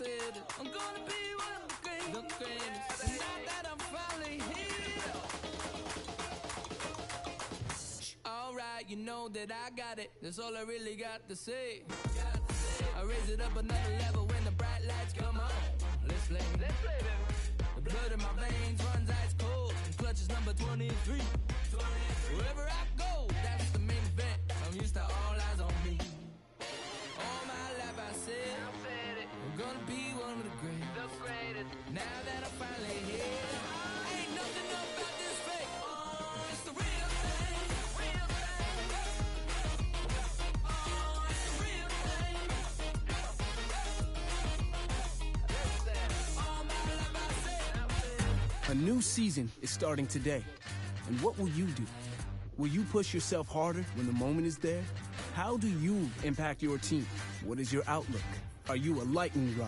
said it. I'm gonna be one of the greatest. And now that I'm finally here. Alright, you know that I got it. That's all I really got to say. I raise it up another level when the bright lights come on. Let's play. The blood in my veins runs ice cold. Clutch is number 23. Wherever I go, that's the main event. I'm used to all eyes on me. All my life I said it. I'm gonna be one of the greatest. Now that I'm finally here, ain't nothing about this fake. It's the real thing. All my life I said. A new season is starting today. And what will you do? Will you push yourself harder when the moment is there? How do you impact your team? What is your outlook? Are you a lightning rod,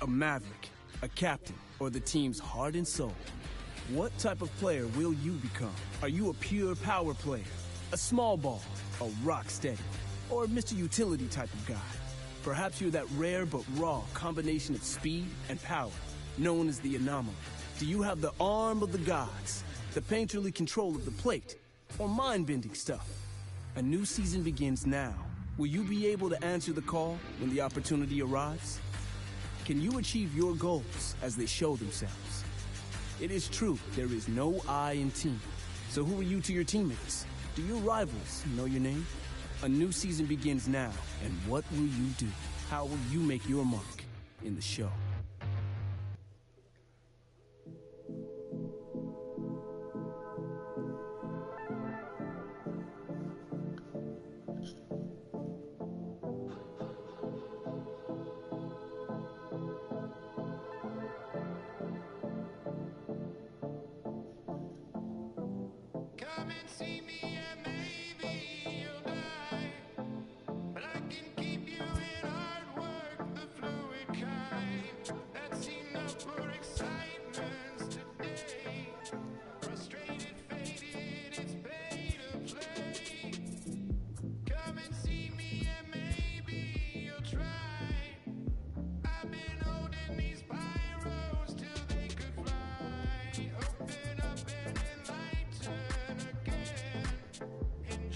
a maverick, a captain, or the team's heart and soul? What type of player will you become? Are you a pure power player, a small ball, a rock steady, or Mr. Utility type of guy? Perhaps you're that rare but raw combination of speed and power, known as the anomaly. Do you have the arm of the gods, the painterly control of the plate, or mind-bending stuff? A new season begins now. Will you be able to answer the call when the opportunity arrives? Can you achieve your goals as they show themselves? It is true, there is no I in team. So who are you to your teammates? Do your rivals know your name? A new season begins now, and what will you do? How will you make your mark in the show? Come and see me and maybe you'll die. But I can keep you in hard work, the fluid kind. That's enough for excitements today. Frustrated, faded, it's pay to play. Come and see me and maybe you'll try. I've been holding these pyros till they could fly. Open up and enlighten again. And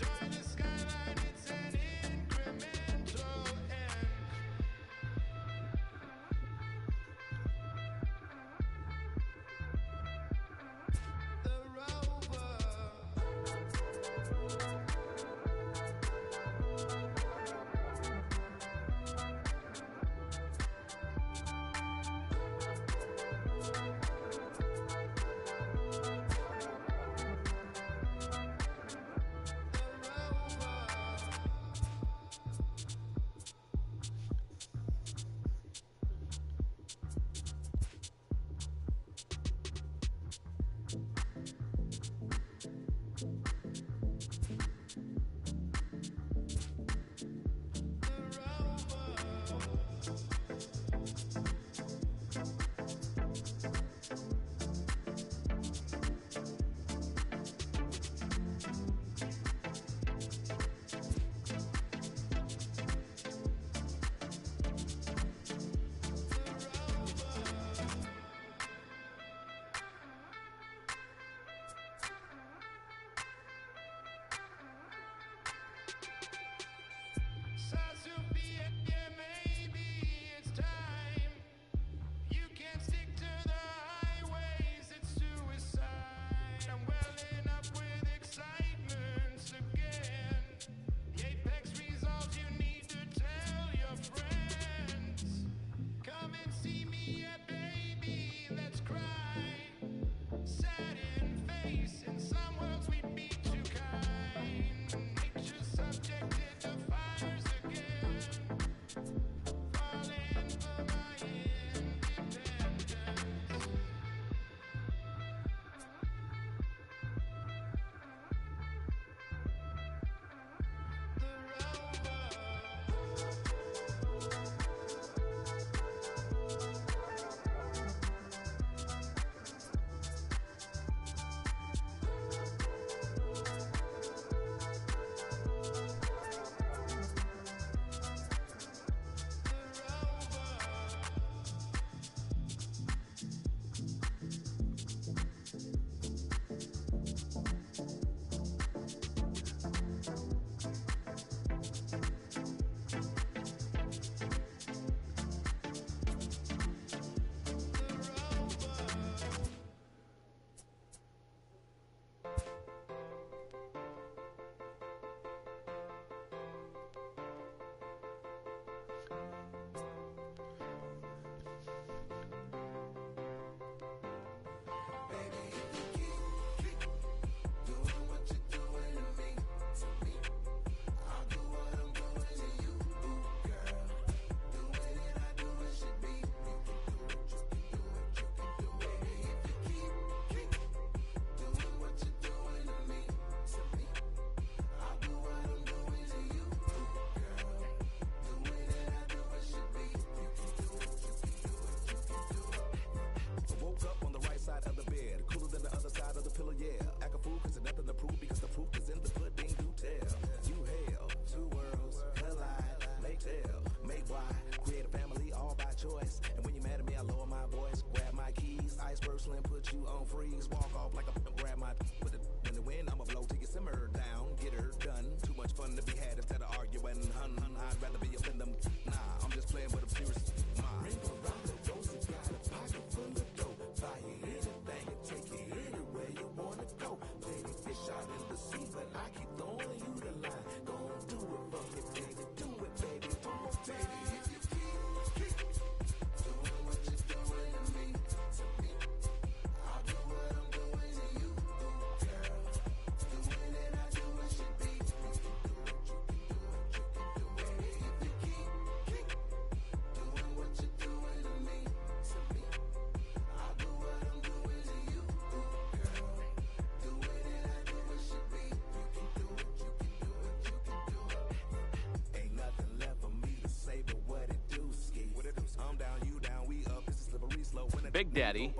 Big Daddy,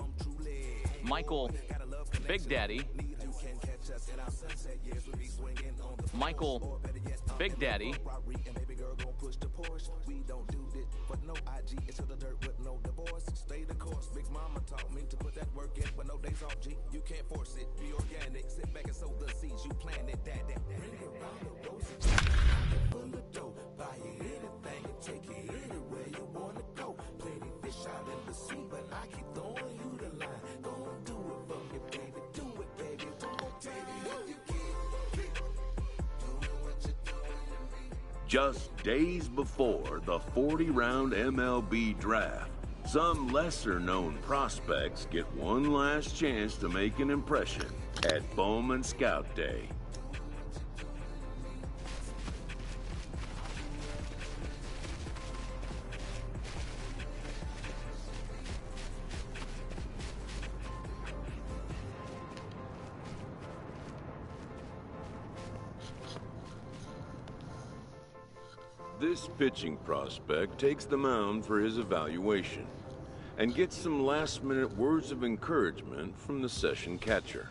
Michael Big Daddy, Michael Big Daddy, Just days before the 40-round MLB draft, some lesser-known prospects get one last chance to make an impression at Bowman Scout Day. This pitching prospect takes the mound for his evaluation and gets some last-minute words of encouragement from the session catcher.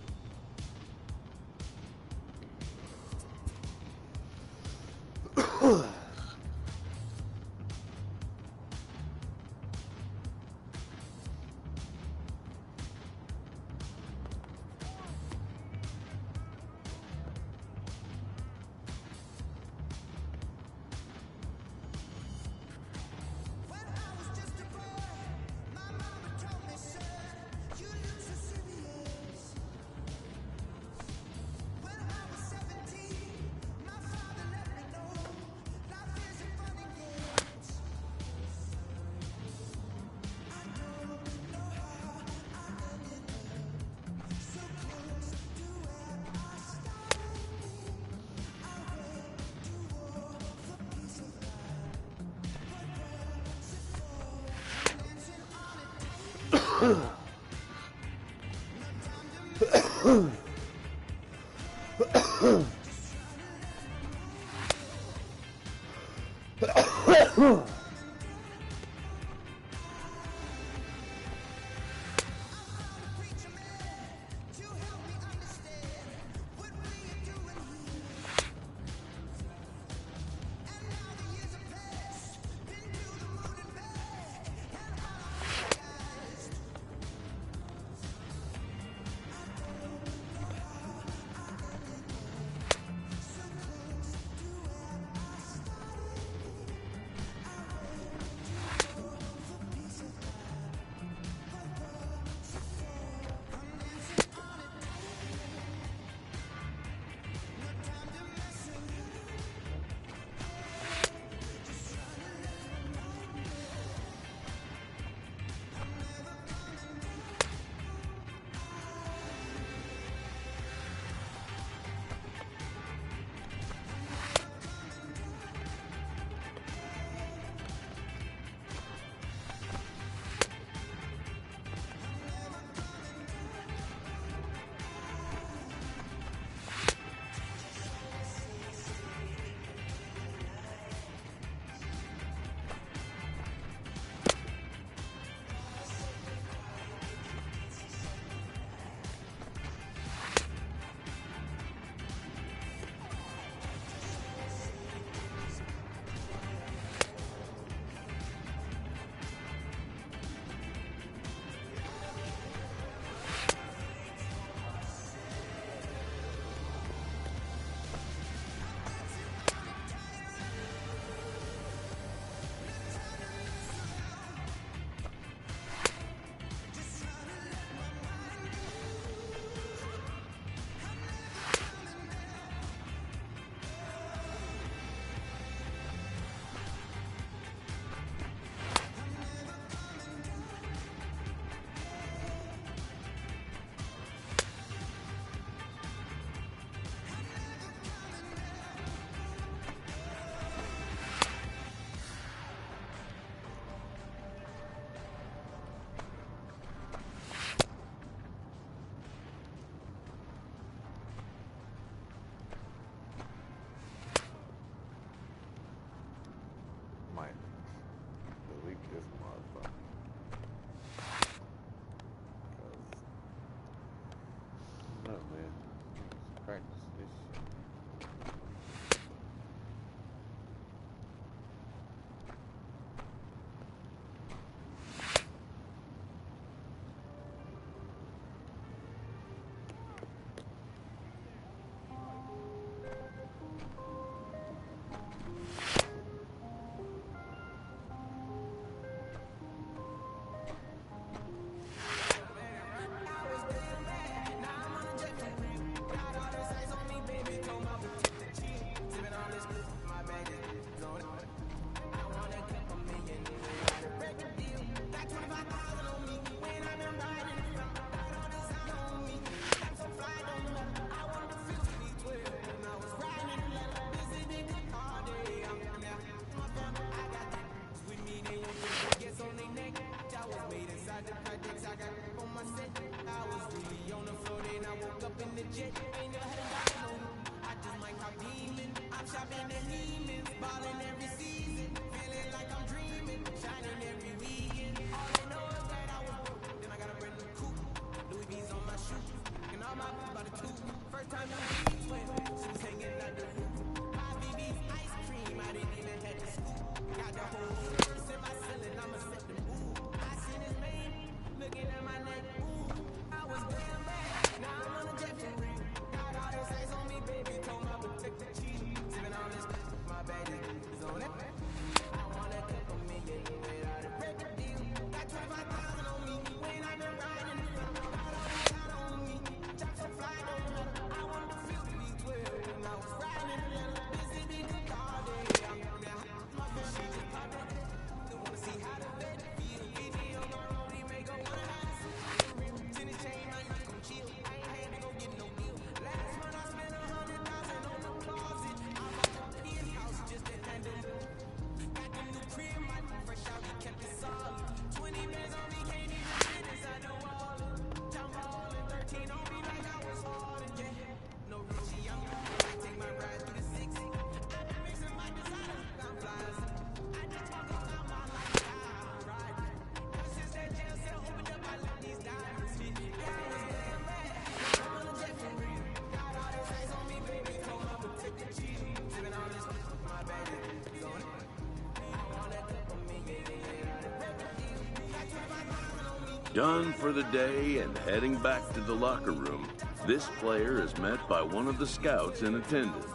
Done for the day and heading back to the locker room, this player is met by one of the scouts in attendance.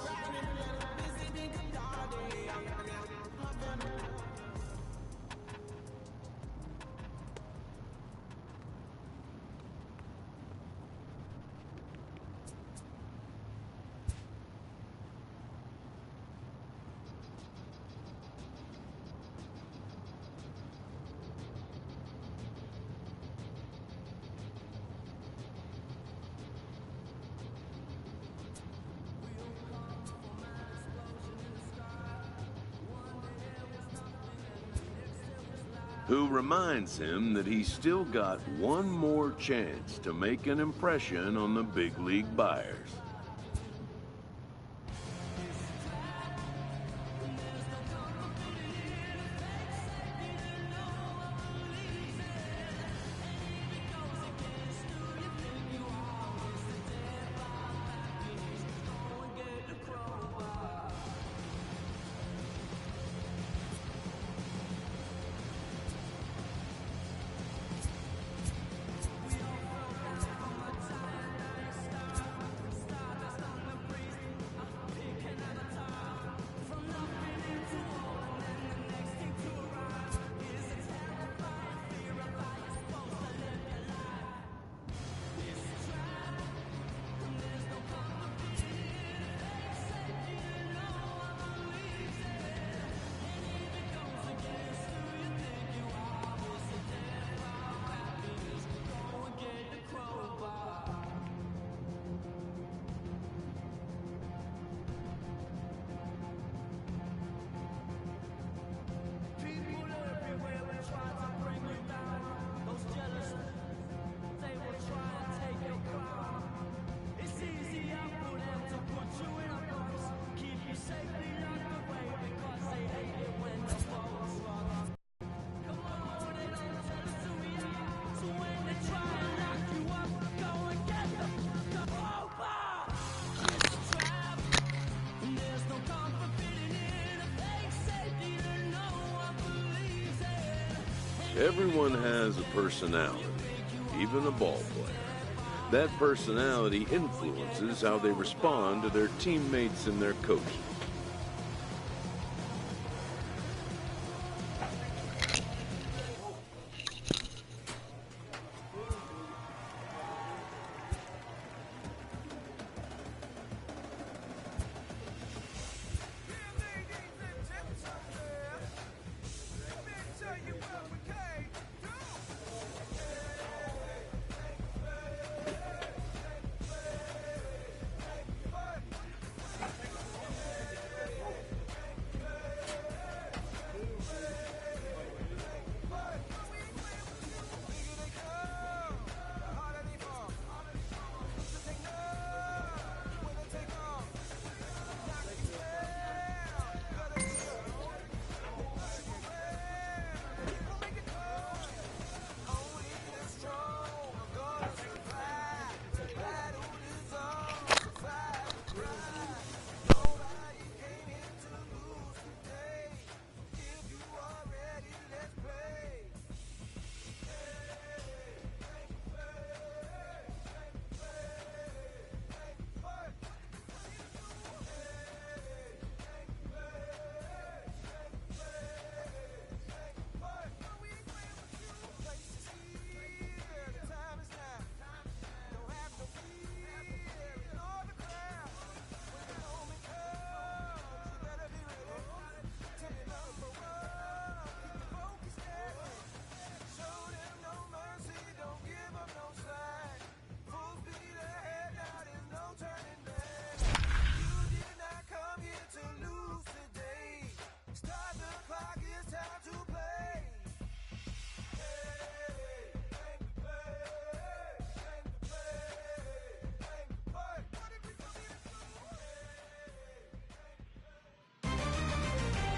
Who reminds him that he's still got one more chance to make an impression on the big league buyers. Everyone has a personality, even a ball player. That personality influences how they respond to their teammates and their coaches.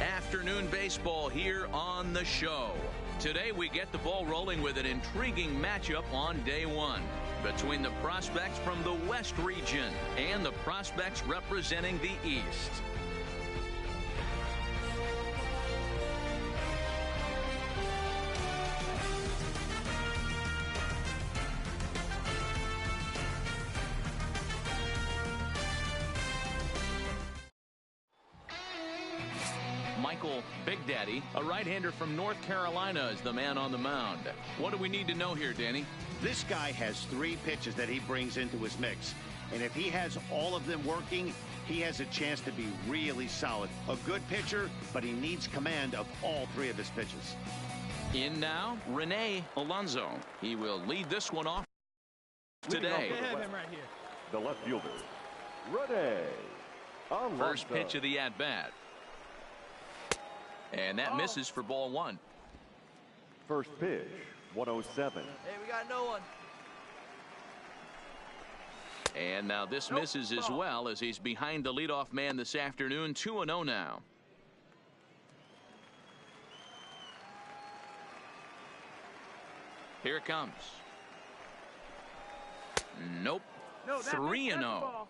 Afternoon baseball here on the show. Today we get the ball rolling with an intriguing matchup on day one between the prospects from the West region and the prospects representing the East. Michael Big Daddy, a right-hander from North Carolina, is the man on the mound. What do we need to know here, Danny? This guy has 3 pitches that he brings into his mix. And if he has all of them working, he has a chance to be really solid. A good pitcher, but he needs command of all 3 of his pitches. In now, Rene Alonso. He will lead this one off today. The left fielder, Rene Alonso. First pitch of the at-bat. And that misses for ball 1. First pitch, 107. Hey, we got no one. And now this misses as well as he's behind the leadoff man this afternoon. 2-0 now. Here it comes. Nope. 3-0.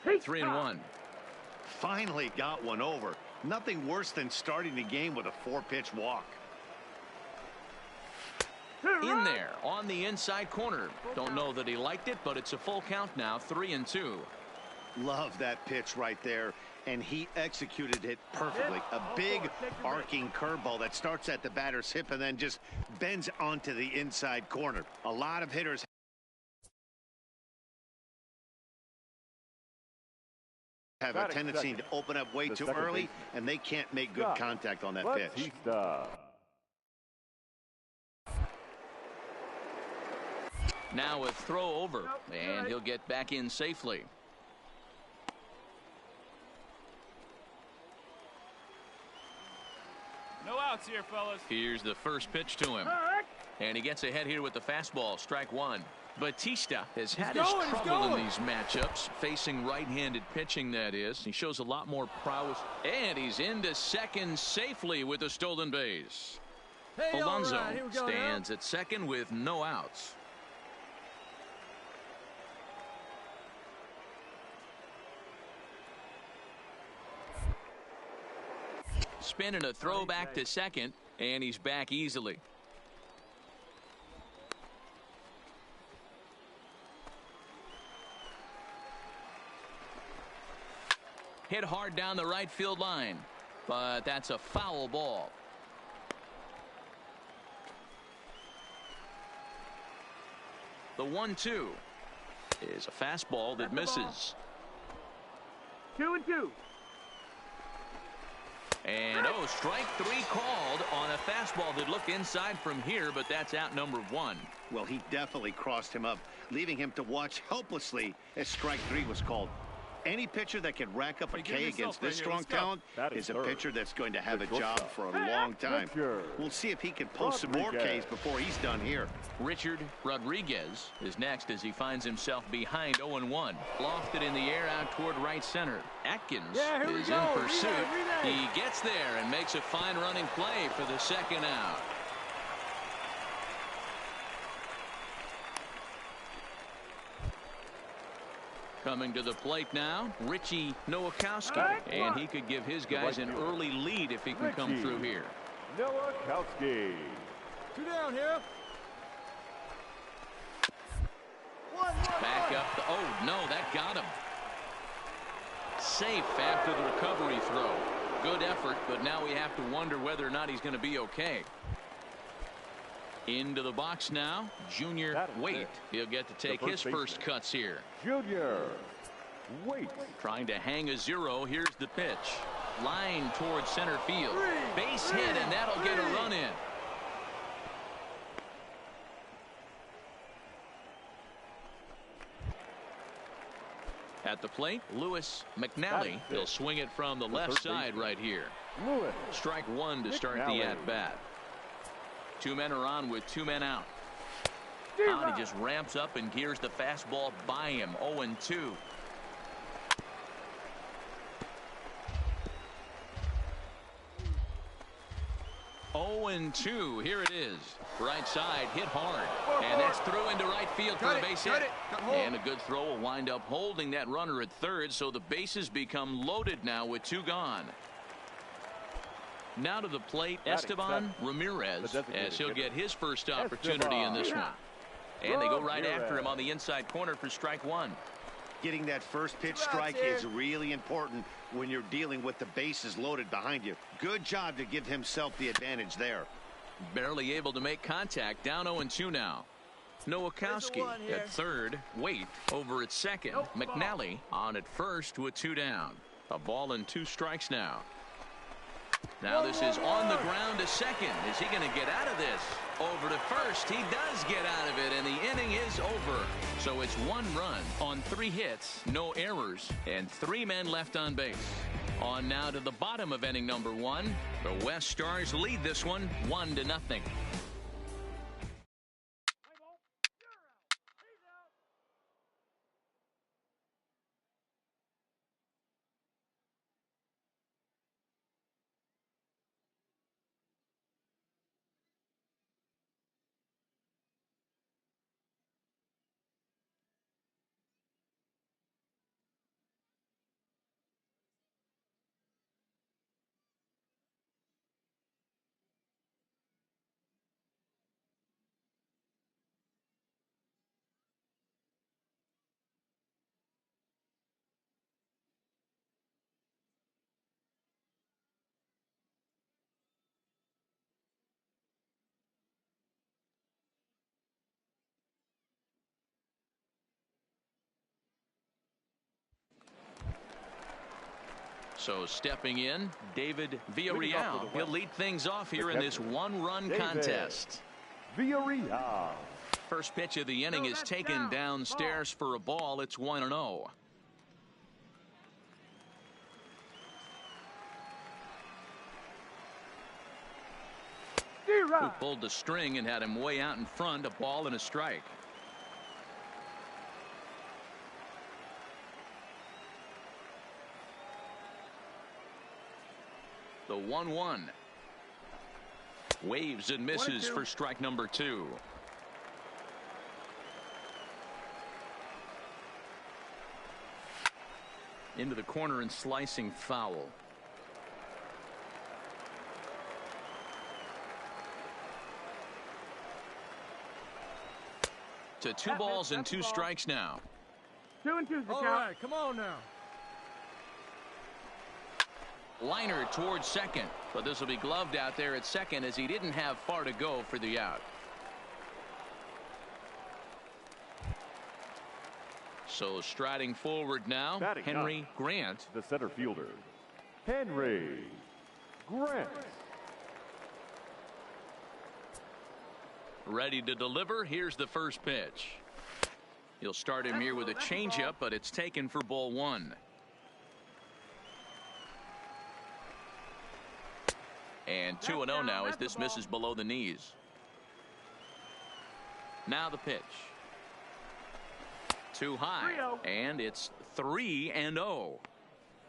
3-1. Finally got one over. Nothing worse than starting the game with a 4-pitch walk. In there on the inside corner. Don't know that he liked it, but it's a full count now. 3-2. Love that pitch right there, and he executed it perfectly. A big arcing curveball that starts at the batter's hip and then just bends onto the inside corner. A lot of hitters have a tendency to open up way too early, and they can't make good contact on that pitch. Now a throw over, and he'll get back in safely. No outs here, fellas. Here's the first pitch to him. And he gets ahead here with the fastball. Strike 1. Batista has had his trouble in these matchups, facing right-handed pitching, that is. He shows a lot more prowess. And he's into second safely with a stolen base. Hey, Alonso right, stands at second with no outs. Spinning a throw back to second, and he's back easily. Hit hard down the right field line, but that's a foul ball. The 1-2 is a fastball that misses. 2-2. And strike 3 called on a fastball that looked inside from here, but that's out number 1. Well, he definitely crossed him up, leaving him to watch helplessly as strike 3 was called. Any pitcher that can rack up a K against this strong talent is a pitcher that's going to have a job for a long time. We'll see if he can post some more Ks before he's done here. Richard Rodriguez is next as he finds himself behind 0-1. Lofted in the air out toward right center. Atkins is in pursuit. He gets there and makes a fine running play for the second out. Coming to the plate now, Richie Nowakowski, and he could give his guys an early lead if he can come through here. Nowakowski. 2 down here. Back up. Oh, no, that got him. Safe after the recovery throw. Good effort, but now we have to wonder whether or not he's going to be okay. Into the box now, Junior Waite. He'll get to take his first cuts here. Junior Waite. Trying to hang a 0. Here's the pitch. Line towards center field. Base hit, and that'll get a run in. At the plate, Lewis McNally. He'll swing it from the left side right here. Strike 1 to start the at-bat. 2 men are on with 2 men out. He just ramps up and gears the fastball by him. 0-2. Here it is. Right side hit hard. And that's through into right field for a base hit. And a good throw will wind up holding that runner at third, so the bases become loaded now with 2 gone. Now to the plate, Esteban Ramirez, as he'll get his first opportunity in this one. And they go right after him on the inside corner for strike 1. Getting that first pitch strike is really important when you're dealing with the bases loaded behind you. Good job to give himself the advantage there. Barely able to make contact. Down 0-2 now. Nowakowski at third. Waite over at second. McNally on at first with 2 down. A ball and 2 strikes now. Now this is on the ground to second. Is he going to get out of this? Over to first. He does get out of it, and the inning is over. So it's 1 run on 3 hits, no errors, and 3 men left on base. On now to the bottom of inning number 1. The West Stars lead this one 1-0. So stepping in, David Villarreal. He'll lead things off here in this 1-run contest. Villarreal. First pitch of the inning is taken downstairs for a ball. It's 1-0. Who pulled the string and had him way out in front. A ball and a strike. The 1-1. Waves and misses for strike number 2. Into the corner and slicing foul. To 2 balls and 2 strikes now. 2-2's the count. All right, come on now. Liner towards second, but this will be gloved out there at second as he didn't have far to go for the out. So striding forward now, Batting Henry up, Grant. the center fielder, Henry Grant. Ready to deliver. Here's the first pitch. He'll start him here with a changeup, but it's taken for ball 1. And 2-0 now as this misses below the knees. Now the pitch. Too high. And it's 3-0.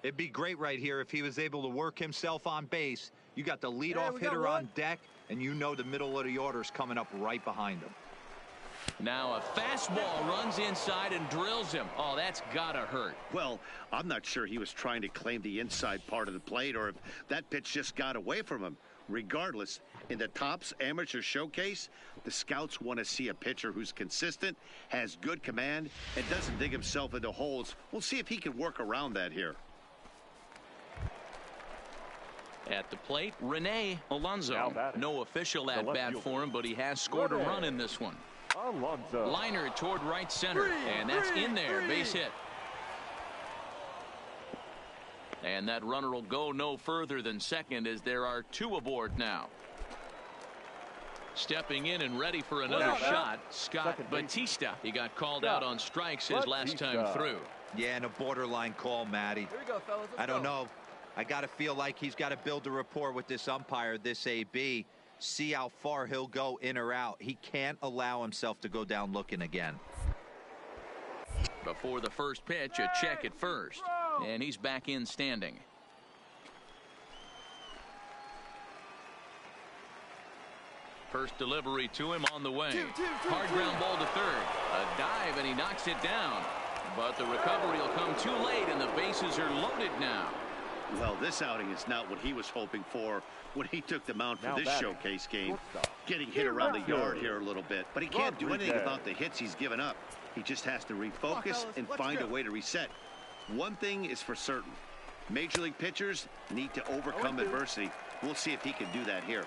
It'd be great right here if he was able to work himself on base. You got the leadoff hitter on deck, and you know the middle of the order is coming up right behind him. Now a fastball runs inside and drills him. Oh, that's gotta hurt. Well, I'm not sure he was trying to claim the inside part of the plate or if that pitch just got away from him. Regardless, in the Topps Amateur Showcase, the scouts want to see a pitcher who's consistent, has good command, and doesn't dig himself into holes. We'll see if he can work around that here. At the plate, Rene Alonso. No official at bat for him, but he has scored a run in this one. Alonso. Liner toward right center, and that's in there. Base hit. And that runner will go no further than second as there are 2 aboard now. Stepping in and ready for another shot, Scott Batista. He got called out on strikes his last time through. Yeah, and a borderline call, Matty. Here we go, fellas. I don't know. I got to feel like he's got to build a rapport with this umpire, this AB. See how far he'll go in or out. He can't allow himself to go down looking again. Before the first pitch, a check at first. And he's back in standing. First delivery to him on the way. Hard ground ball to third. A dive, and he knocks it down. But the recovery will come too late, and the bases are loaded now. Well, this outing is not what he was hoping for when he took the mound for this showcase game. Getting hit around the yard here a little bit, but he can't do anything about the hits he's given up. He just has to refocus and find a way to reset. One thing is for certain. Major league pitchers need to overcome adversity. We'll see if he can do that here.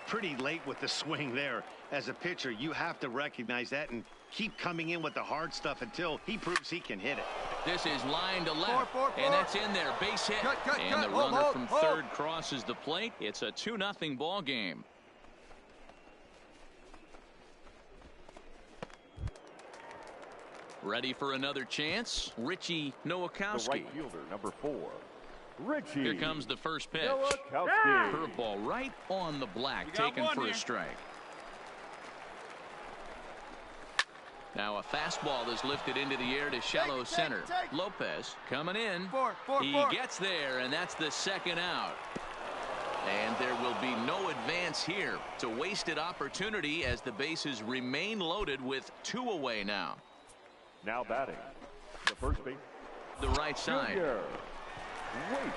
Pretty late with the swing there. As a pitcher, you have to recognize that and keep coming in with the hard stuff until he proves he can hit it. This is line to left, and that's in there. Base hit. And the runner from third crosses the plate. It's a 2-0 ball game. Ready for another chance. Richie Nowakowski. The right fielder, number 4. Richie. Here comes the first pitch. Nowakowski. Curveball right on the black, taken for a strike. Now a fastball is lifted into the air to shallow center. Lopez coming in. He gets there, and that's the second out. And there will be no advance here. It's a wasted opportunity as the bases remain loaded with 2 away now. Now batting, the first base. The right side. Junior. Wait.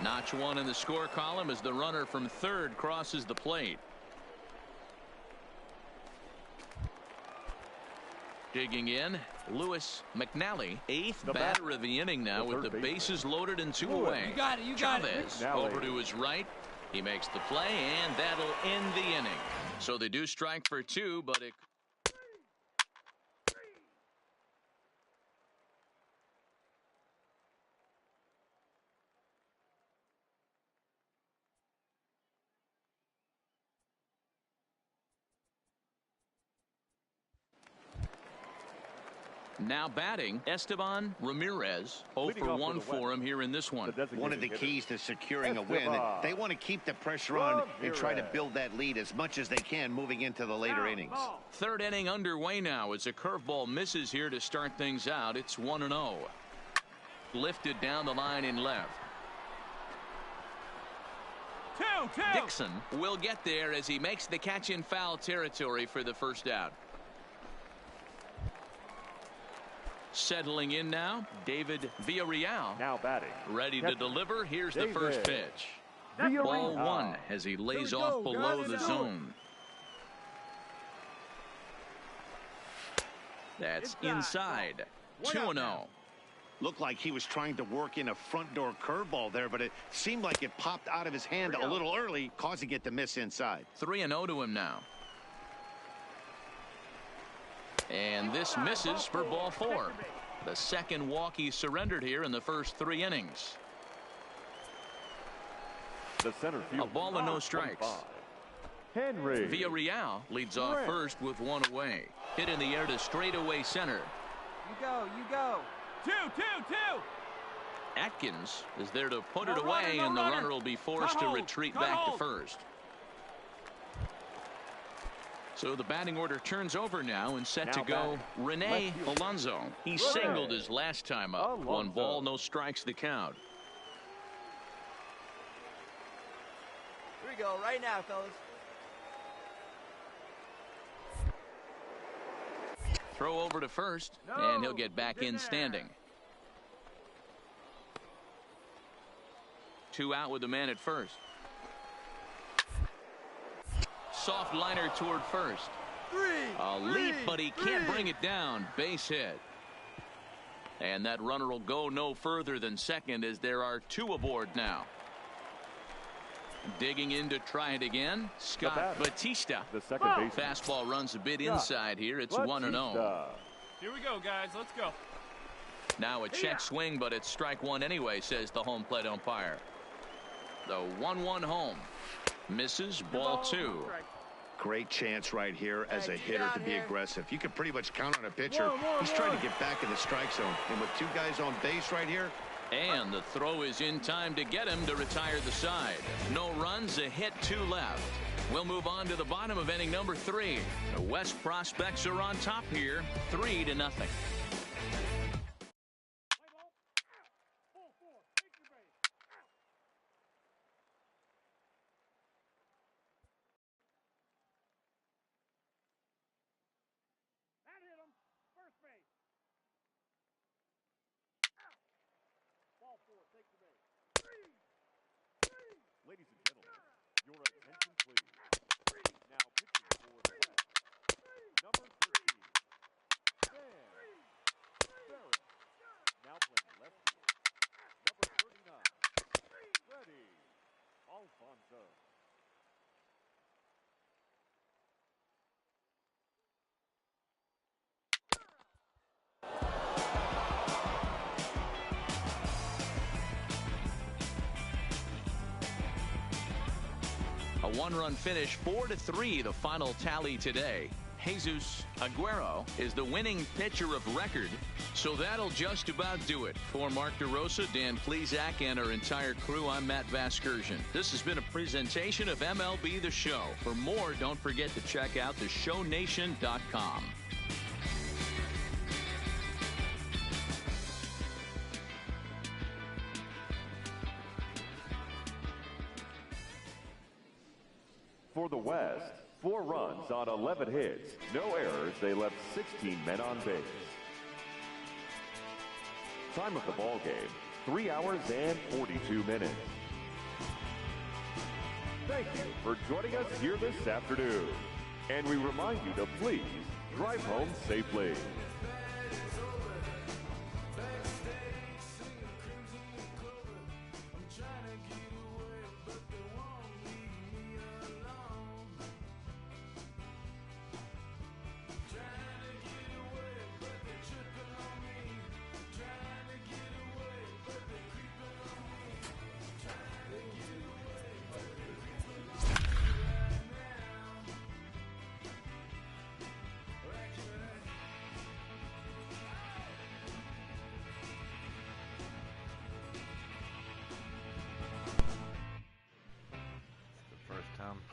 Notch 1 in the score column as the runner from third crosses the plate. Digging in, Lewis McNally, 8th batter of the inning now with the bases loaded and 2 away. You got it. Chavez over to his right. He makes the play, and that'll end the inning. So they do strike for 2, but it... Now batting, Esteban Ramirez. 0 for 1 for him here in this one. One of the keys to securing a win. They want to keep the pressure on and try to build that lead as much as they can moving into the later innings. Third inning underway now as a curveball misses here to start things out. It's 1-0. Lifted down the line in left. 2-2. Dixon will get there as he makes the catch in foul territory for the first out. Settling in now, David Villarreal. Now batting. Ready to deliver. Here's the first pitch. Ball 1 as he lays off below the zone. That's inside. 2-0. Looked like he was trying to work in a front door curveball there, but it seemed like it popped out of his hand a little early, causing it to miss inside. 3-0 to him now. And this misses for ball 4. The second walk he surrendered here in the first 3 innings. The center field. A ball and no strikes. Henry. Villarreal leads off first with 1 away. Hit in the air to straightaway center. You go. 2-2-2. Atkins is there to put it away, and the runner will be forced to retreat back to first. So the batting order turns over now and set to go. Rene Alonso. He singled his last time up. 1 ball, no strikes the count. Here we go, right now, fellas. Throw over to first, and he'll get back in standing. 2 out with the man at first. Soft liner toward first. A leap, but he can't bring it down. Base hit. And that runner will go no further than second as there are 2 aboard now. Digging in to try it again. Scott Batista. The second base. Fastball runs a bit inside here. It's 1-0. Here we go, guys. Let's go. Now a check swing, but it's strike 1 anyway, says the home plate umpire. The 1-1 home. Misses, ball 2. Great chance right here as a hitter to be aggressive. You can pretty much count on a pitcher. He's trying to get back in the strike zone. And with 2 guys on base right here. And the throw is in time to get him to retire the side. No runs, a hit, 2 left. We'll move on to the bottom of inning number 3. The West Prospects are on top here, 3-0. Ball 4. Ladies and gentlemen, your attention please. Now pitching for the West, number 13, Dan Barrett. Now playing left field, number 39, Freddie Alfonso. A one-run finish, 4-3, the final tally today. Jesus Aguero is the winning pitcher of record. So that'll just about do it. For Mark DeRosa, Dan Plesac, and our entire crew, I'm Matt Vasgersian. This has been a presentation of MLB The Show. For more, don't forget to check out theshownation.com. For the West, 4 runs on 11 hits, no errors. They left 16 men on base. Time of the ball game, 3 hours and 42 minutes. Thank you for joining us here this afternoon. And we remind you to please drive home safely.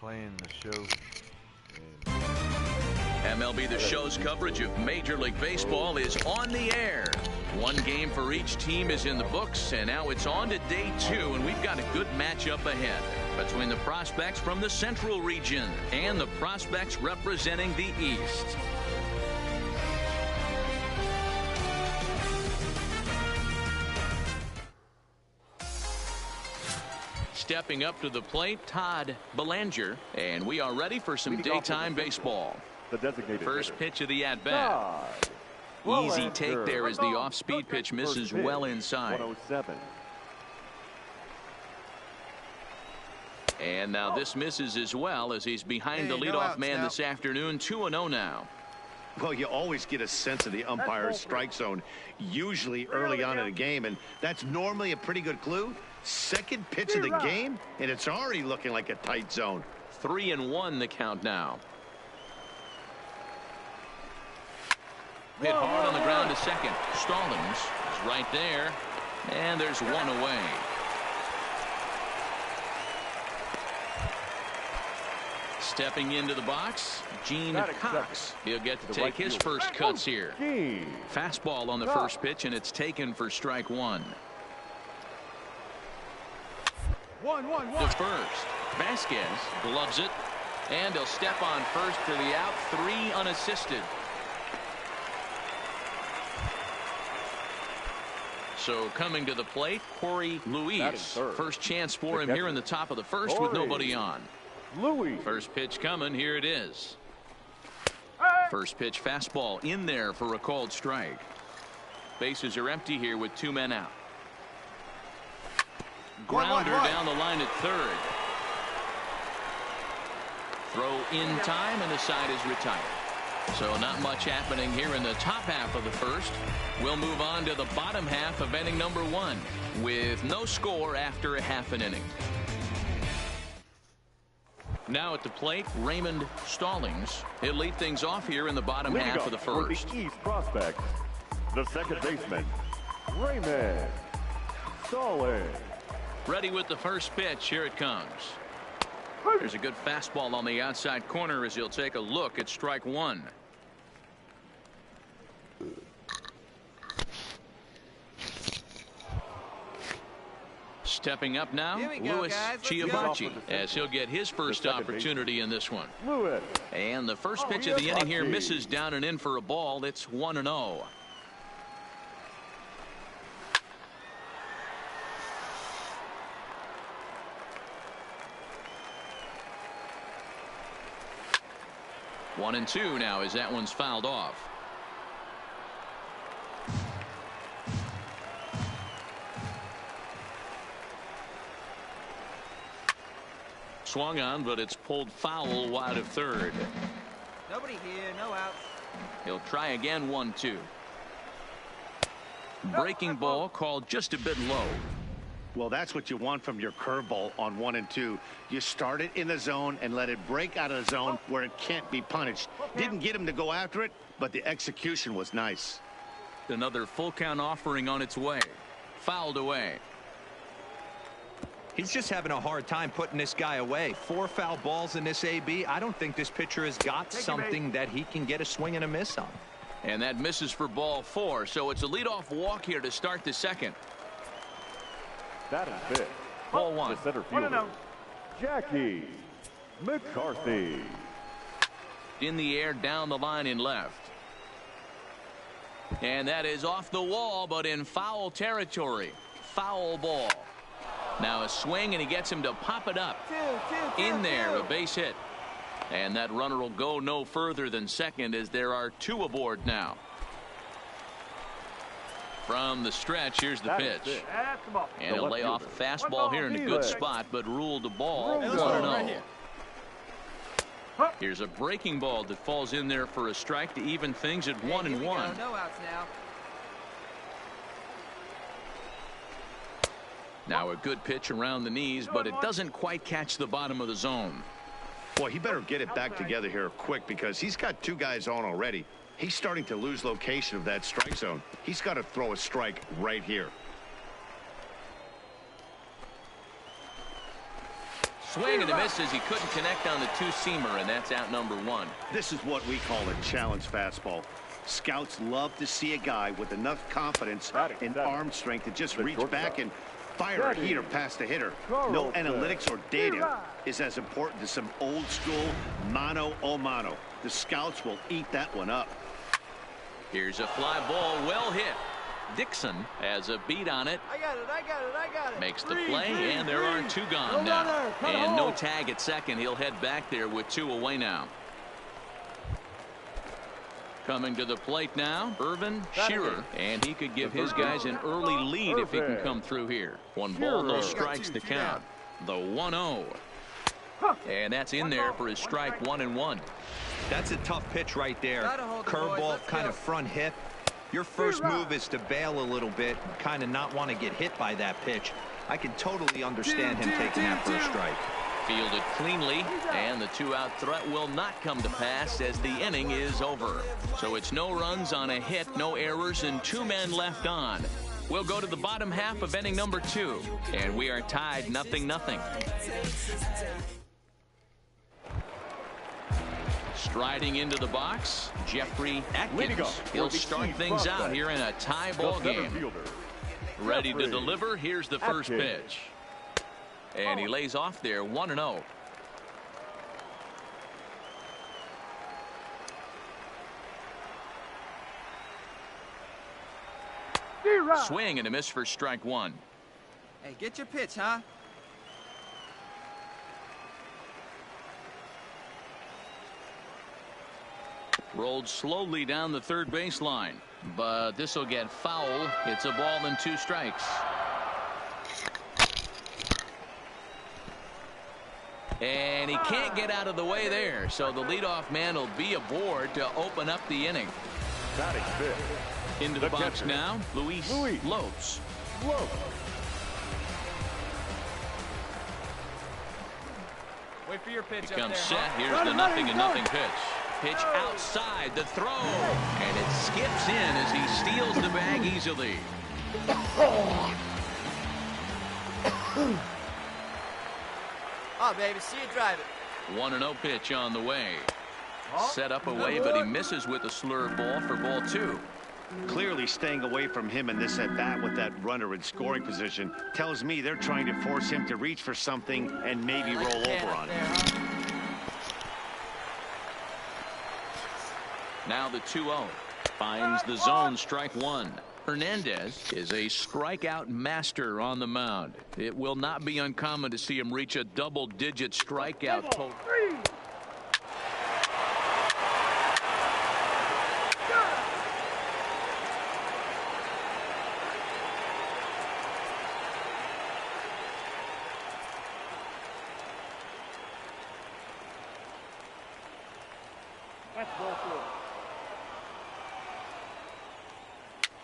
Playing the show. MLB The Show's coverage of Major League Baseball is on the air. One game for each team is in the books, and now it's on to day 2, and we've got a good matchup ahead between the prospects from the Central region and the prospects representing the East. Stepping up to the plate, Todd Belanger, and we are ready for some daytime baseball. The designated first pitch of the at-bat. Easy take there as the off-speed pitch misses well inside. 107. And now this misses as well as he's behind the leadoff man this afternoon. 2-0 now. Well, you always get a sense of the umpire's strike zone, usually early on in a game, and that's normally a pretty good clue. Second pitch of the game, and it's already looking like a tight zone. 3-1 the count now. Hit hard on the ground to second. Stallings is right there, and there's one away. Stepping into the box, Gene Cox. He'll get to take his first cuts here. Fastball on the first pitch, and it's taken for strike 1. The first. Vasquez gloves it, and he'll step on first for the out. 3 unassisted. So coming to the plate, Corey Luis. First chance for him here in the top of the first with nobody on. First pitch coming. Here it is. First pitch fastball in there for a called strike. Bases are empty here with 2 men out. Grounder down the line at third. Throw in time, and the side is retired. So not much happening here in the top half of the first. We'll move on to the bottom half of inning number 1 with no score after a half an inning. Now at the plate, Raymond Stallings. He'll lead things off here in the bottom half of the first. For the East prospect, the second baseman, Raymond Stallings. Ready with the first pitch. Here it comes. There's a good fastball on the outside corner as he'll take a look at strike 1. Stepping up now, Louis Chiavachi, as he'll get his first opportunity in this one. And the first pitch of the inning here misses down and in for a ball. It's 1-0. 1-2 now as that one's fouled off. Swung on, but it's pulled foul wide of third. Nobody here, no outs. He'll try again. 1-2. Breaking ball called just a bit low. Well, that's what you want from your curveball on 1 and 2. You start it in the zone and let it break out of the zone where it can't be punished. Didn't get him to go after it, but the execution was nice. Another full count offering on its way. Fouled away. He's just having a hard time putting this guy away. 4 foul balls in this AB. I don't think this pitcher has got something that he can get a swing and a miss on. And that misses for ball 4. So it's a leadoff walk here to start the second. That is it. Ball 1. The center fielder, Jackie McCarthy. In the air, down the line in left. And that is off the wall, but in foul territory. Foul ball. Now a swing, and he gets him to pop it up. In there, a base hit. And that runner will go no further than second as there are 2 aboard now. From the stretch, here's the pitch. And he'll lay off a fastball here in a good spot, but ruled the ball 1-0. Here's a breaking ball that falls in there for a strike to even things at 1-1. No outs now. Now a good pitch around the knees, but it doesn't quite catch the bottom of the zone. Boy, he better get it back together here quick because he's got 2 guys on already. He's starting to lose location of that strike zone. He's got to throw a strike right here. Swing and a miss as he couldn't connect on the 2-seamer, and that's out number 1. This is what we call a challenge fastball. Scouts love to see a guy with enough confidence and arm strength to just reach back and fire a heater past the hitter. No analytics or data is as important as some old school mano a mano. The scouts will eat that one up. Here's a fly ball, well hit. Dixon has a beat on it. I got it. Makes the play, and there are 2 gone now. And no tag at second. He'll head back there with 2 away now. Coming to the plate now, Irvin Shearer, and he could give his guys an early lead if he can come through here. 1 ball, no strikes to count. The 1-0. And that's in there for his strike 1-1. That's a tough pitch right there. Curveball, kind of front hip. Your first move is to bail a little bit, kind of not want to get hit by that pitch. I can totally understand him taking that for a strike. Fielded cleanly, and the 2-out threat will not come to pass as the inning is over. So it's no runs on a hit, no errors, and 2 men left on. We'll go to the bottom half of inning number 2, and we are tied 0-0. Striding into the box, Jeffrey Atkins. He'll start things out here in a tie ball game. Ready to deliver. Here's the first pitch. And he lays off there, 1-0. Swing and a miss for strike 1. Hey, get your pitch, huh? Rolled slowly down the third baseline, but this will get foul. It's a ball and 2 strikes. And he can't get out of the way there, so the leadoff man will be aboard to open up the inning. Into the box catcher now, Luis Lopes. Wait for your pitch. He comes set. Here's the 0-0 pitch. Pitch outside the throw, and it skips in as he steals the bag easily. Oh, baby, see you drive it. 1-0 pitch on the way. Set up away, but he misses with a slurve ball for ball 2. Clearly staying away from him in this at-bat with that runner in scoring position tells me they're trying to force him to reach for something and maybe roll over on it. Now the 2-0. Finds the zone, strike 1. Hernandez is a strikeout master on the mound. It will not be uncommon to see him reach a double-digit strikeout total. That's ball 4.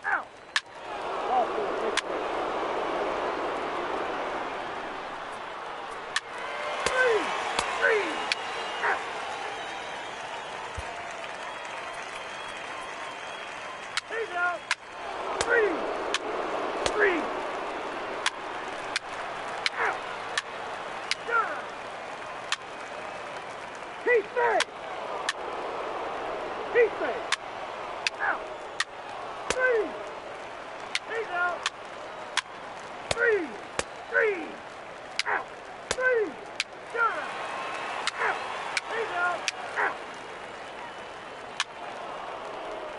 Out. Ball 4. Three. Out. He's out. Three. Out. Done. He's safe. He's safe. Out. Three. He's out. Three. Out. Three. Done. Out. He's out. Out.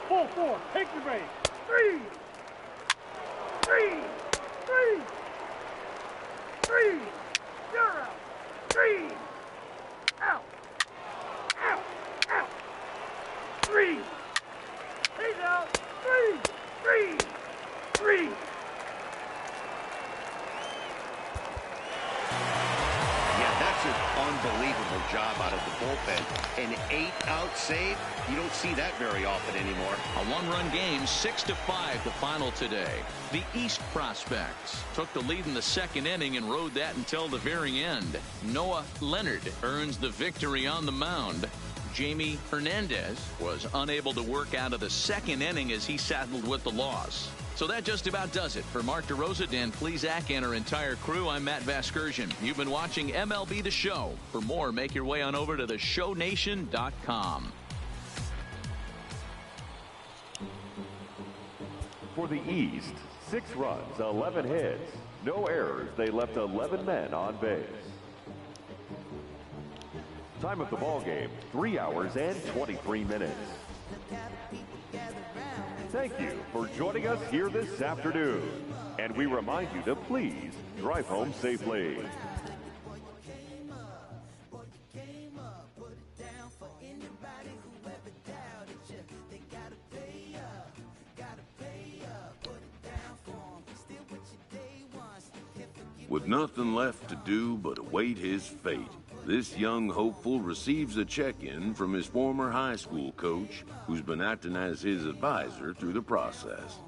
Ball 4. Take the base. Three. You're out. Three. Out. Out. Out. Three. He's out. Three. Yeah, that's an unbelievable job out of the bullpen. An 8-out save, you don't see that very often anymore. A one-run game, 6-5 the final today. The East Prospects took the lead in the second inning and rode that until the very end. Noah Leonard earns the victory on the mound. Jamie Hernandez was unable to work out of the second inning as he saddled with the loss. So that just about does it. For Mark DeRosa, Dan Plesac, and our entire crew, I'm Matt Vasgersian. You've been watching MLB The Show. For more, make your way on over to theshownation.com. For the East, 6 runs, 11 hits, no errors. They left 11 men on base. Time of the ball game, 3 hours and 23 minutes. Thank you for joining us here this afternoon. And we remind you to please drive home safely. With nothing left to do but await his fate, this young hopeful receives a check-in from his former high school coach, who's been acting as his advisor through the process.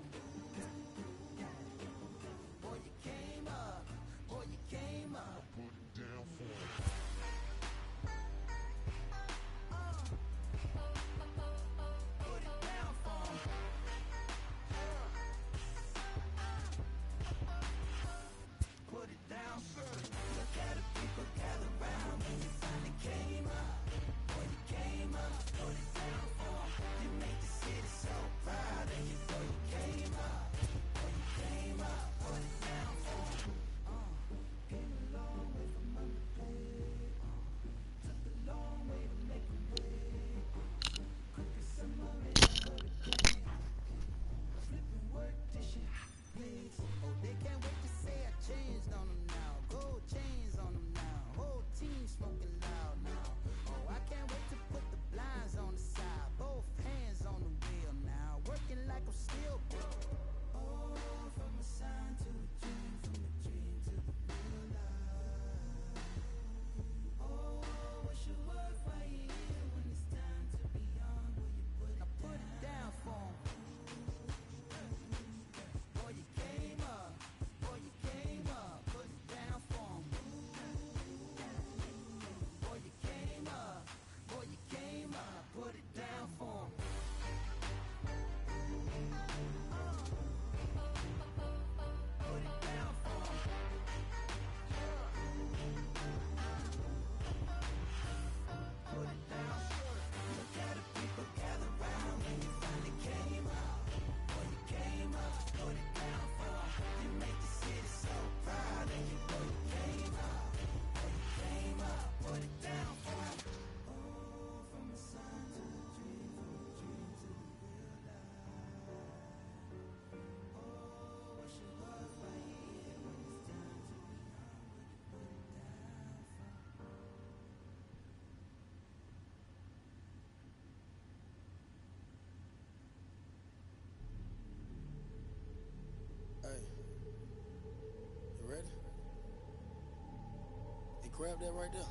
Grab that right there.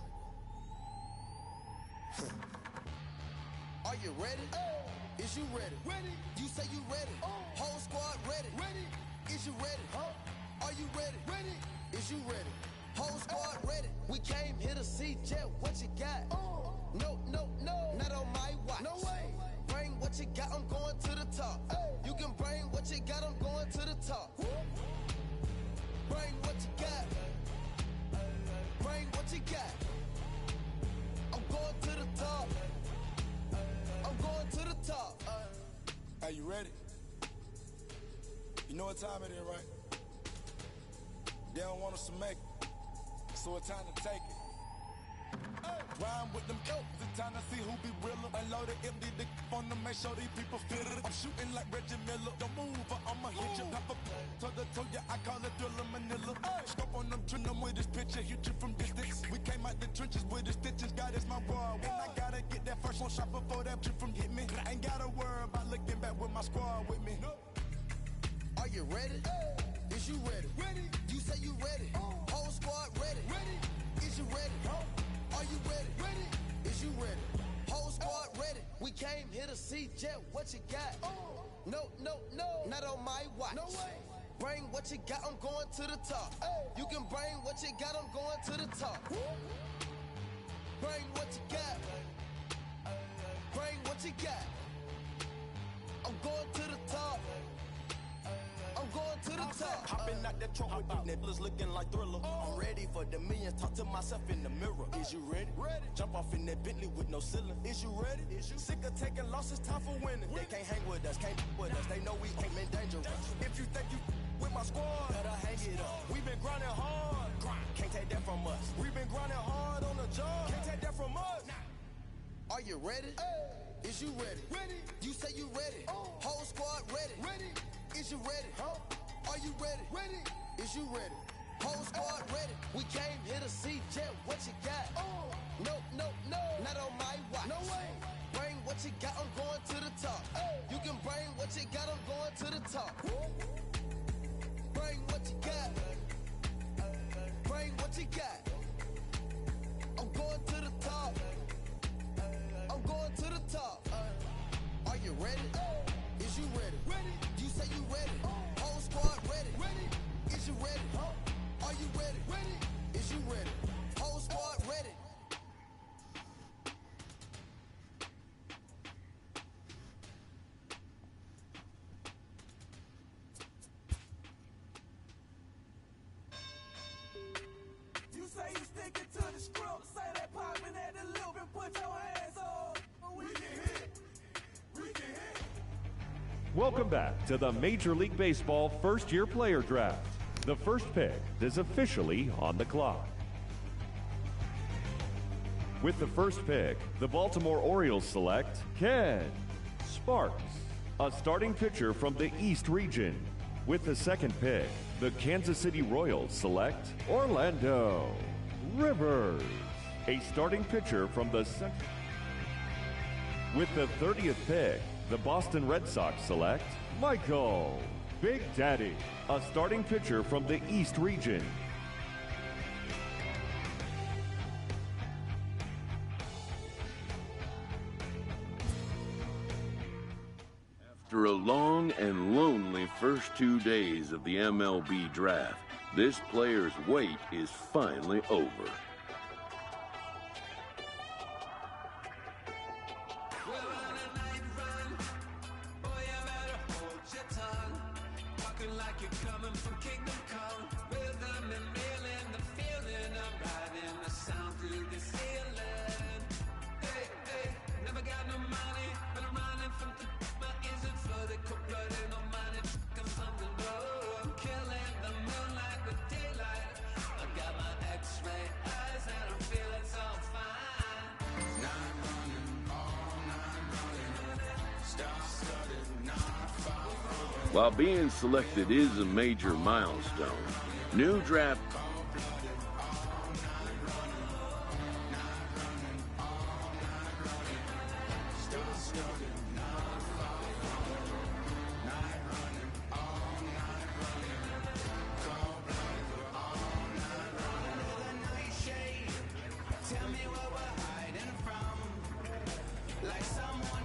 Are you ready? Is you ready? Ready. You say you ready. Whole squad ready. Ready. Is you ready? Are you ready? Ready. Is you ready? Whole squad ready. We came here to see Jet. What you got? No, no, no. Not on my watch. No way. Bring what you got. I'm going to the top. You can bring what you got. I'm going to the top. Bring what you got. Bring what you got. I'm going to the top. I'm going to the top. Are you ready? You know what time it is, right? They don't want us to make it, so it's time to take it. Rhyme with them dope, it's time to see who be realer. Unloaded empty the on them, make sure these people feel it. I'm shooting like Reggie Miller. Don't move or I'ma hit you. Pop up to ya, I call it Thriller Manila. Scope on them, trim them with this picture, hit you from distance. We came out the trenches with the stitches, God is my world. And I gotta get that first one shot before that trip from hit me. I ain't gotta worry about looking back with my squad with me. Are you ready? Is you ready? Ready. You say you ready. Whole squad ready. Ready. Is you ready? Are you ready? Ready. Is you ready? Whole squad ready. We came here to see Jet. What you got? No, no, no. Not on my watch. No way. Bring what you got. I'm going to the top. You can bring what you got. I'm going to the top. Bring what you got. Bring what you got. I'm going to the top. I'm going to the top. Hopping out that truck with them niggas looking like Thriller. I'm ready for the millions. Talk to myself in the mirror. Is you ready? Ready. Jump off in that Bentley with no ceiling. Is you ready? Is you sick of taking losses? Time for winning. They can't hang with us. Can't with us. They know we ain't been dangerous. If you think you with my squad, better hang it up. We've been grinding hard. Can't take that from us. We've been grinding hard on the job. Can't take that from us. Are you ready? Is you ready? Ready. You say you ready. Whole squad ready. Ready. Is you ready? Are you ready? Ready. Is you ready? Whole squad ready. We came here to see Jet. What you got? No, no, no. Not on my watch. No way. Bring what you got. I'm going to the top. You can bring what you got. I'm going to the top. Bring what you got. Bring what you got. I'm going to the top. I'm going to the top. Are you ready? Is you ready? Ready. You say you ready. Whole squad ready. Ready. Is you ready? Are you ready? Ready. Is you ready? Whole squad ready. You say you sticking to the script. Say that popping at the loop and put your hands up. We can hit. We can hit. Welcome back to the Major League Baseball first-year player draft. The first pick is officially on the clock. With the first pick, the Baltimore Orioles select Ken Sparks, a starting pitcher from the East region. With the second pick, the Kansas City Royals select Orlando Rivers, a starting pitcher from the Central. With the 30th pick, the Boston Red Sox select Michael Big Daddy, a starting pitcher from the East region. After a long and lonely first 2 days of the MLB draft, this player's wait is finally over. While being selected is a major milestone, new draft Tell me what we're hiding from. Like someone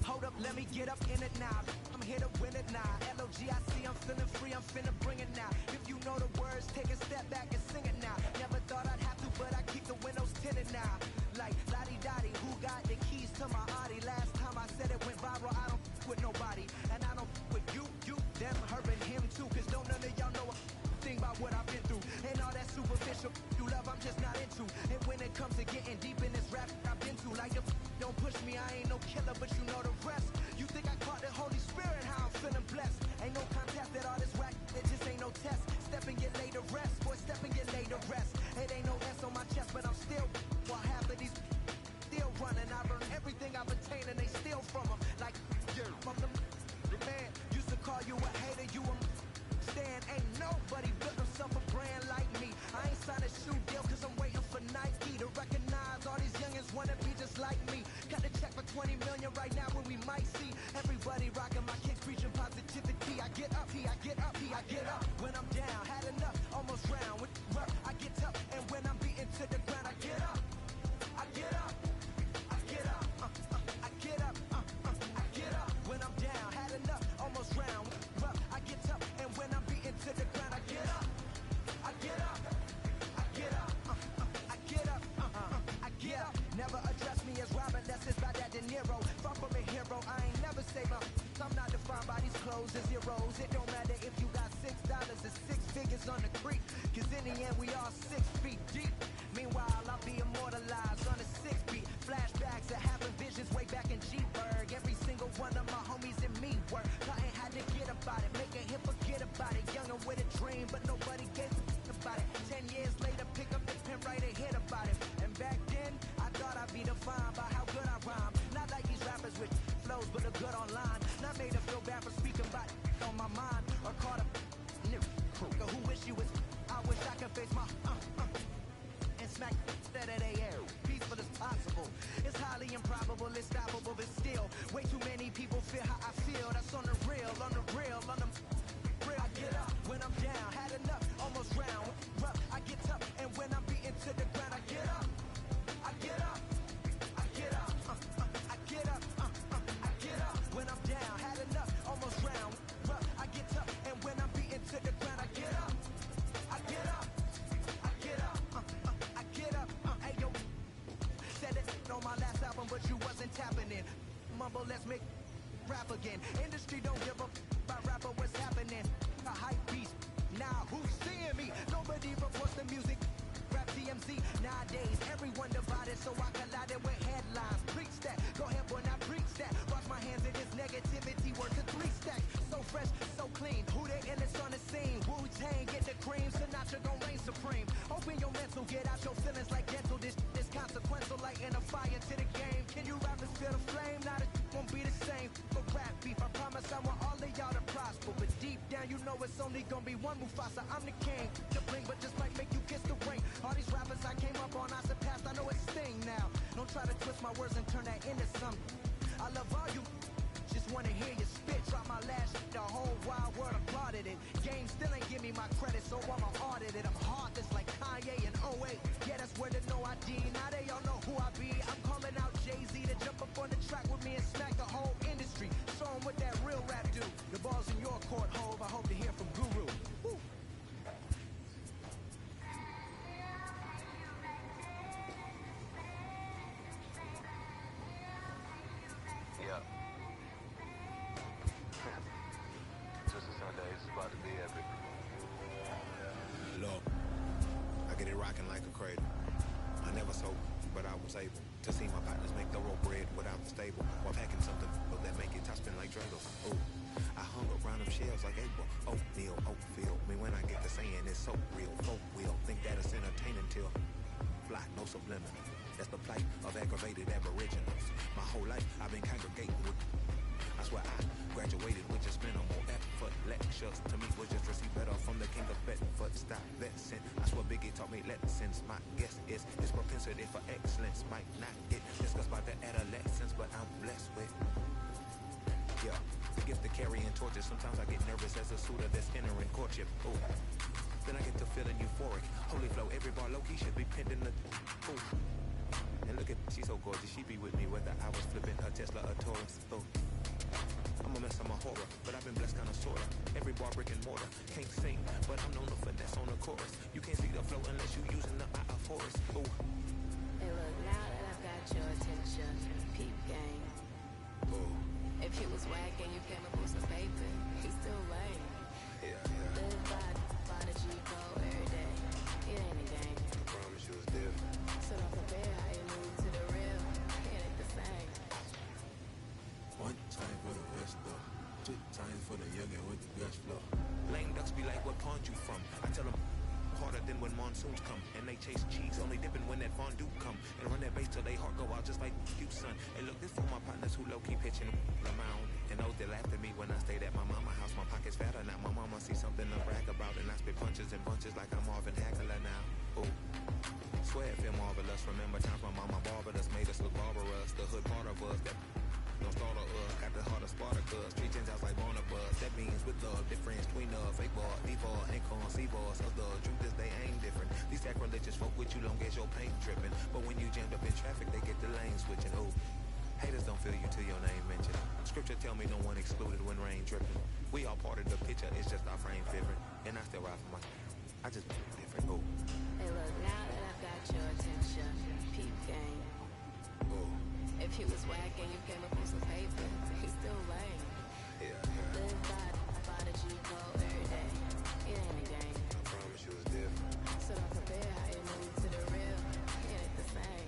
Hold up, let me get up in it now. I'm here to win it now. L-O-G-I-C, I'm feeling free, I'm finna bring it now. If you know the words, take a step back and sing it now. Never thought I'd have to, but I keep the windows tinted now. Like, lottie-dottie, who got the keys to my Audi? Last time I said it went viral, I don't with nobody. And I don't with you, them, her, and him too. Cause don't none of y'all know a thing about what I've been through. And all that superficial you love, I'm just not into. And when it comes to getting deep in this rap I've been to, like, don't push me, I ain't no killer, but you know the rest. You think I caught the Holy Spirit, how I'm feeling blessed. Ain't no contest at all this whack, it just ain't no test. Step and get laid to rest, boy, step and get laid to rest. It ain't no S on my chest, but I'm still, while half of these still running. I learned everything I've attained and they steal from them. Like, from the man, used to call you a hater, you a stand. Ain't nobody built himself a brand like me. I ain't signed a shoe deal cause I'm waiting for Nike to recognize all these youngins wanna be just like me. Got the check for 20 million right now when we might see everybody rocking my kicks, preaching positivity. I get up, I get up, I get up. When I'm down, had enough, almost round. With work, I get tough, and when I'm beaten to the ground, I get up, I get up, I get up, I get up, I get up. When I'm down, had enough, almost round. With work, I get tough, and when I'm beaten to the ground, I get up, I get up, I get up, I get up, I get up. Never address me as Robert, that's just by that De Niro. Far from a hero, I ain't never say my. I'm not defined by these clothes as zeros. It don't matter if you got $6, it's 6 figures on the creek. Cause in the end, we all 6 feet deep. Meanwhile, I'll be immortalized on a 6-beat. Flashbacks of having visions way back in G-Berg. Every single one of my homies and me work. Nothing had to get about it, make a hit, forget about it. Younger with a dream, but nobody gave a about it. 10 years later, pick up the pen, write a hit about it. And back then, I thought I'd be defined by how good I rhyme. Not like these rappers with flows, but a good online. Not made to feel bad for speaking about it on my mind. Or caught up who wish you was. I wish I could face my and smack that they air. Peaceful as possible. It's highly improbable, it's stoppable, but still way too many people feel how I feel. That's on the real, on the real, on the real. I get up when I'm down, had enough, almost round. Rough, I get tough, and when I'm beaten to the ground, I get up, I get up, I get up, I get up, I get up. When I'm down, had enough, almost round. Rough, I get tough, and when I'm beaten to the ground, I get up, I get up, I get up, I get up. Hey yo, said it on my last album, but you wasn't tapping in. Mumble, let's make rap again. Industry don't give up about rapper, what's happening? A hype beast. Now who's seeing me? Nobody reports the music. Rap TMZ. Nowadays, everyone divided, so I collided with headlines. Preach that. Go ahead, boy, now preach that. Wash my hands of this negativity. Worth a 3 stack. So fresh, so clean. Who they illest on the scene? Wu-Tang, get the cream. Sinatra gon' reign supreme. Open your mental, get out your feelings like dental. This consequential, lighting a fire to the game. Can you rappers feel the flame? Now it won't be the same. For rap beef, I promise I want all of y'all to prosper. But deep down, you know it's only gonna be one Mufasa. I'm the king. The bling, but just might make you kiss the ring. All these rappers I came up on, I surpassed. I know it's Sting now. Don't try to twist my words and turn that into something. I love all you. Just wanna hear you spit. Drop my last shit, the whole wide world applauded it. Game still ain't give me my credit, so I'ma audit it. I'm heartless like Kanye in 08. Yeah, that's where the no ID. Now they all know who I be. I'm calling out Jay-Z to jump up on the track with me and smack the whole industry. Show 'em what that real rap do. The ball's in your court, Hov. I hope to hear from Guru. Woo. Yeah. Twisted Sunday is about to be epic. Look, I get it rocking like a cradle. I never sold, but I was able to see my partners make thorough bread without the stable while packing something that make it top spin like Dragos. Oh, I hung around them shells like April. Oatmeal, Oakfield. Me when I get to saying it's so real. Folk will think that it's entertaining till fly, no subliminal. That's the plight of aggravated aboriginals. My whole life I've been congregating with. I swear I graduated with just minimal effort. Lectures to me was just receive better from the king of Bedford. Stop vexing. I swear Biggie taught me lessons. My guess is his propensity for excellence might not get discussed by the adolescents, but I'm blessed with. Yeah, the gift of carrying torches. Sometimes I get nervous as a suitor that's entering courtship. Ooh. Then I get to feeling euphoric. Holy flow, every bar low-key should be pinned in the. Ooh. And look at, she's so gorgeous. She be with me whether I was flipping her Tesla or Taurus. Oh. I'm a mess, I'm a horror, but I've been blessed kinda sorta. Every bar brick and mortar, can't sing, but I'm known to finesse on the chorus. You can't see the flow unless you using the eye of Horus. Ooh. Hey look, now that I've got your attention, peep game. Ooh. If he was whack and you came up with some paper, he's still lame. Yeah. Live by the G-code every day. It ain't a game. I promise you it's different. So don't compare how you move to the real. It ain't the same. One time for the West though, two times for the youngin' with the best flow. Lame ducks be like, what pond you from? I tell them harder than when monsoons come, and they chase cheese, only dipping when that fondue come, and run that bass till they heart go out just like you, son. And look, this for my partners who low-key pitching the mound, and those that laughed at me when I stayed at my mama house. My pocket's fatter now, my mama see something to brag about, and I spit punches and bunches like I'm Marvin Hagler now. Ooh. Swear it feel marvelous. Remember times my mama barbered us, made us look barbarous. The hood part of us that don't start us. Got the heart of Spartacus. Street gens out like Barnabas. That means with love, difference between love, fake ball, default, ain't conceivable. So the truth is they ain't different. These sacrilegious folk with you long as your paint dripping. But when you jammed up in traffic, they get the lane switching. Oh, haters don't feel you till your name mentioned. Scripture tell me no one excluded when rain dripping. We all part of the picture, it's just our frame different. And I still ride for my. I just different. Oh. Hey look, now that I've got your attention, peep game. Oh. If he was whack and you came up with some paper, he's still lame. Yeah. Live by the G-code every day. It ain't a game. I promise you it's different. So don't compare how you move to the real. It ain't the same.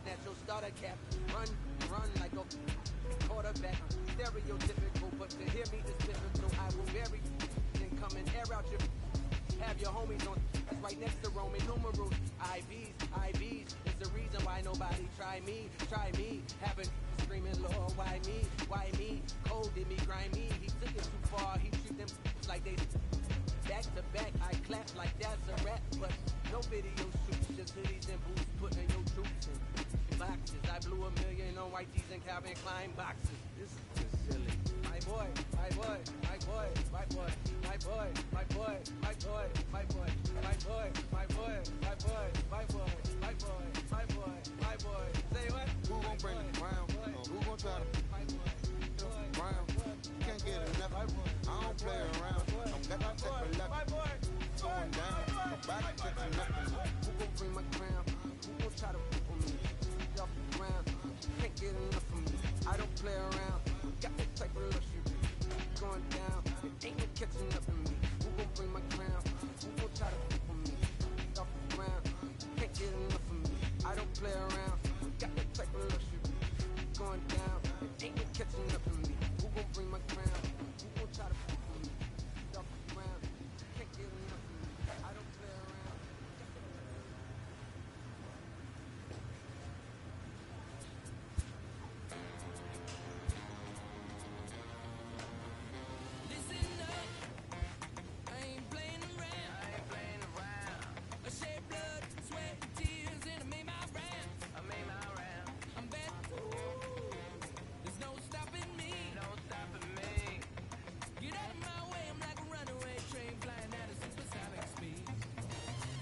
Natural starter cap, run like a quarterback. Stereotypical but to hear me is pivotal. I will bury then come and air out your. Have your homies on right next to Roman numerals. IVs is the reason why nobody try me. Having screaming, Lord, why me? Cold did me, grimy. He took it too far. He treat them like they back to back. I clap like that's a rap, but no video shoots. Just hoodies and boots, putting your troops in boxes. I blew $1 million on white tees and Calvin Klein boxes. This is just silly. My boy. Say what? Who gon' bring it round? Who gon' try to round? You can't get enough. I don't play around. I'm got to take a left. Going down. Nobody catching nothing. Who gon' bring my crown? Who gon' try to put on me? Off the ground. Can't get enough of me. I don't play around. Got that type of luxury. Going down. Ain't no catching up with me. Who gon' bring my crown? Who gon' try to put on me? Off the ground. Can't get enough of me. I don't play around. Got that type of luxury. Going down. Ain't no catching up with me. Who gon' bring my crown? Who gon' try to put on me? Off the ground. Can't get enough of me. I don't play around. Listen up, I ain't playing around. I shed blood, sweat, tears, and I made my round. I'm back. There's no stopping me. Get out of my way, I'm like a runaway train flying at a supersonic speed.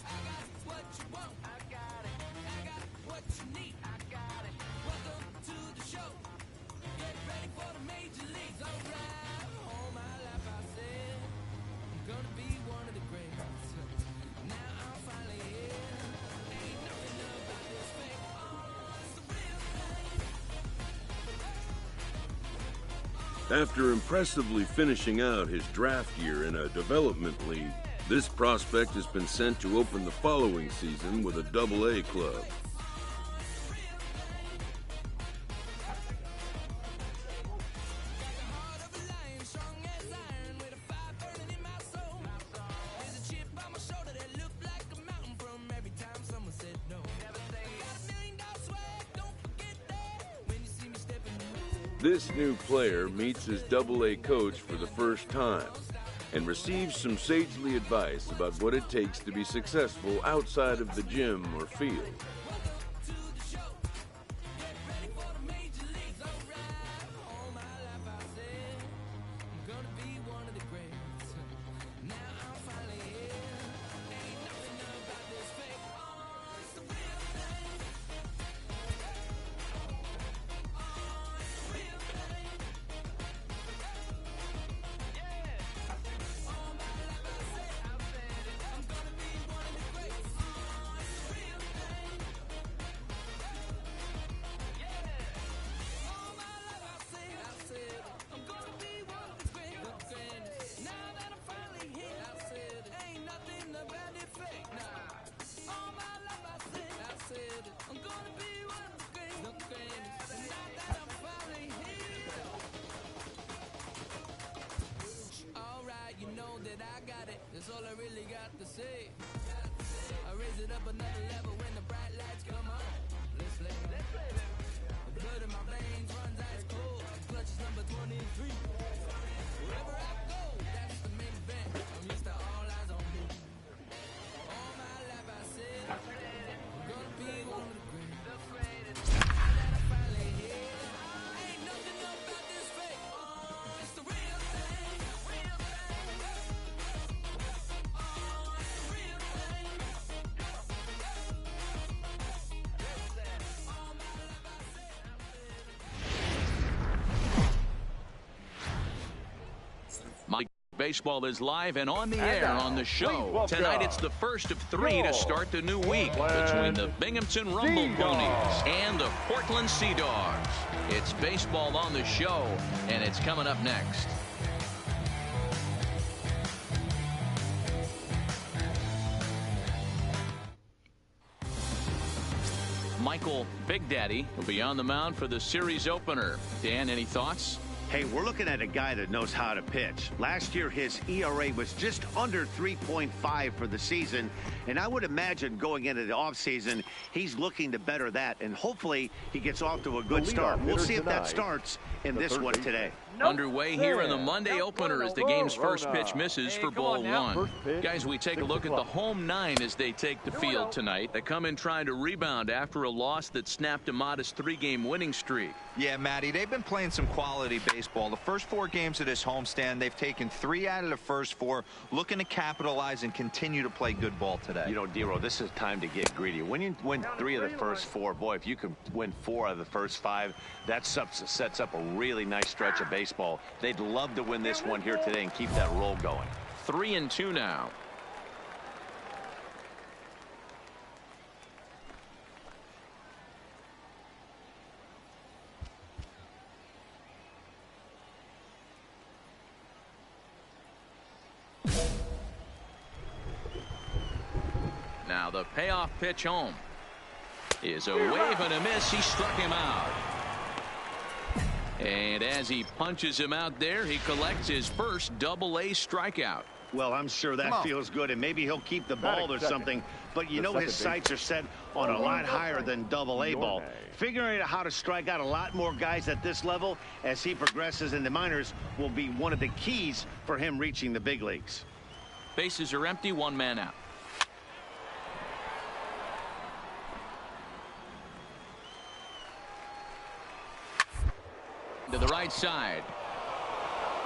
I got what you want, I got it. I got what you need, I got it. Welcome to the show. Get ready for the major leagues, alright. All my life I said I'm gonna be one of the greats. Now I'm finally here. Ain't nothing about this fake. Oh, it's the real thing. After impressively finishing out his draft year in a development league, this prospect has been sent to open the following season with a Double-A club. There's a chip on my shoulder that looked like a mountain from every time someone said no. Got $1 million swag, don't forget that. When you see me stepping This new player meets his Double-A coach for the first time and receives some sagely advice about what it takes to be successful outside of the gym or field. That's all I really got to say. I raise it up another level when the bright lights come on. Let's play. The blood in my veins runs ice cold. Clutch is number 23. Wherever I go, that's the main event. I'm used to all eyes on me. All my life I said I'm gonna be one of the greatest. Now that I'm finally here, ain't nothing about this fake. Oh, it's the real thing. Mike Baseball is live and on the air on the show. Tonight it's the first of three to start the new week between the Binghamton Rumble Ponies and the Portland Sea Dogs. It's baseball on the show, and it's coming up next. Michael Big Daddy will be on the mound for the series opener. Dan, any thoughts? Hey, we're looking at a guy that knows how to pitch. Last year, his ERA was just under 3.5 for the season, and I would imagine going into the offseason, he's looking to better that, and hopefully he gets off to a good start. We'll see if that starts in this one today. Underway here in the Monday opener as the game's first pitch misses for ball one. Guys, we take a look at the home nine as they take the field tonight. They come in trying to rebound after a loss that snapped a modest 3-game winning streak. Yeah, Matty, they've been playing some quality baseball. The first 4 games of this homestand, they've taken 3 out of the first 4, looking to capitalize and continue to play good ball today. You know, Dero, this is time to get greedy. When you win 3 of the first 4, boy, if you can win 4 out of the first 5, that sets up a really nice stretch of baseball. They'd love to win this one here today and keep that roll going. 3-2 now. Now the payoff pitch home is a wave and a miss. He struck him out. And as he punches him out there, he collects his first Double-A strikeout. Well, I'm sure that feels good, and maybe he'll keep the ball or something. But you know his sights are set on a lot higher than Double-A ball. Figuring out how to strike out a lot more guys at this level as he progresses in the minors will be one of the keys for him reaching the big leagues. Bases are empty, 1 man out. To the right side.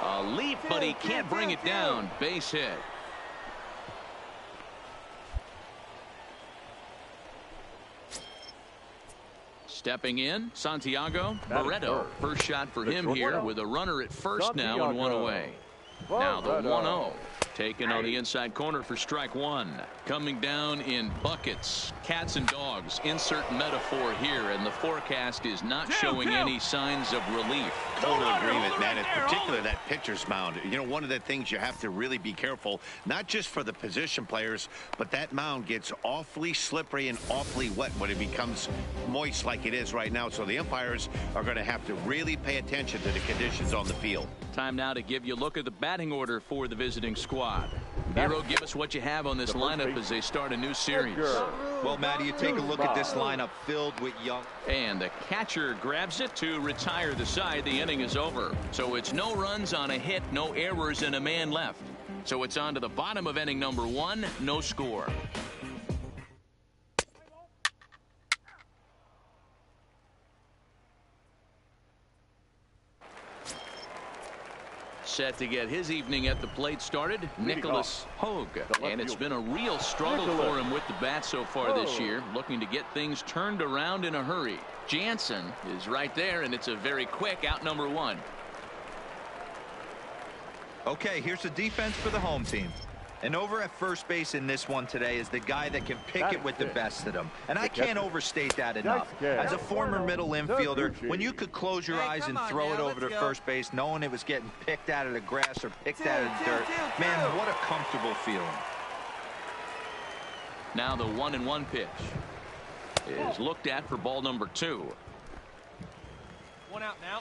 A leap, but he can't bring it down. Base hit. Stepping in, Santiago Barreto. First shot for him here with a runner at first now and 1 away. Now the 1-0. Taken on the inside corner for strike 1. Coming down in buckets. Cats and dogs. Insert metaphor here, and the forecast is not showing any signs of relief. Total agreement, man. In particular, that pitcher's mound. You know, one of the things you have to really be careful, not just for the position players, but that mound gets awfully slippery and awfully wet when it becomes moist like it is right now. So the umpires are going to have to really pay attention to the conditions on the field. Time now to give you a look at the batting order for the visiting squad. Hero, give us what you have on this lineup as they start a new series. Well, Matty, you take a look at this lineup filled with young. And the catcher grabs it to retire the side. The inning is over. So it's no runs on a hit, no errors, and a man left. So it's on to the bottom of inning number 1, no score. Set to get his evening at the plate started, Nicholas Hogue. And it's been a real struggle for him with the bat so far this year, looking to get things turned around in a hurry. Jansen is right there, and it's a very quick out number 1. Okay, here's the defense for the home team. And over at first base in this one today is the guy that can pick it with the best of them. And I can't overstate that enough. As a former middle infielder, when you could close your eyes and throw it over to first base knowing it was getting picked out of the grass or picked out of the dirt, man, what a comfortable feeling. Now the 1-1 pitch is looked at for ball number 2. 1 out now.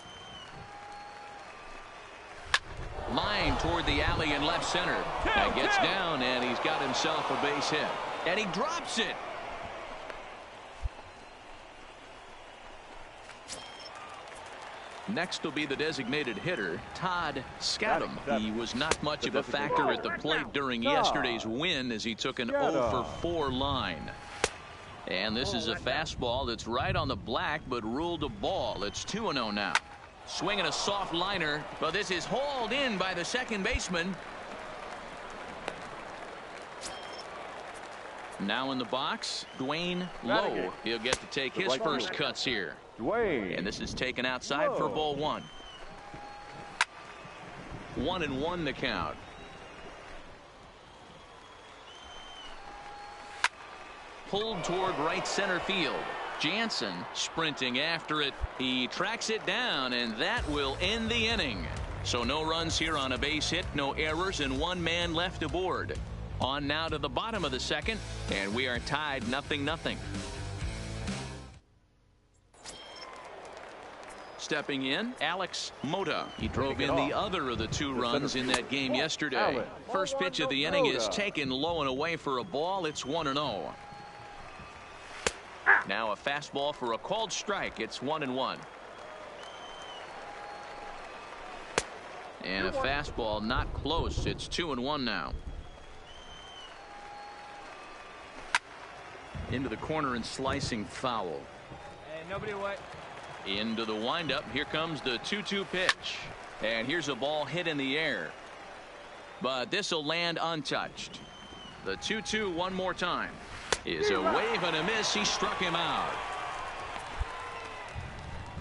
Line toward the alley in left center. That gets down, and he's got himself a base hit. And he drops it. Next will be the designated hitter, Todd Scadam. He was not much of a factor at the plate during yesterday's win as he took an 0-for-4 line. And this is a fastball that's right on the black, but ruled a ball. It's 2-0 now. Swinging a soft liner, but this is hauled in by the second baseman. Now in the box, Dwayne Lowe. He'll get to take his first cuts here. And this is taken outside for ball 1. 1-1 the count. Pulled toward right center field. Jansen sprinting after it. He tracks it down, and that will end the inning. So no runs here on a base hit, no errors, and 1 man left aboard. On now to the bottom of the second, and we are tied 0-0. Stepping in, Alex Mota. He drove in the other of the 2 runs in that game yesterday. First pitch of the inning is taken low and away for a ball. It's 1-0. Now a fastball for a called strike. It's 1-1. And a fastball not close. It's 2-1 now. Into the corner and slicing foul. Hey, nobody away. Into the windup. Here comes the 2-2 pitch. And here's a ball hit in the air. But this will land untouched. The 2-2 one more time. Is a wave and a miss. He struck him out.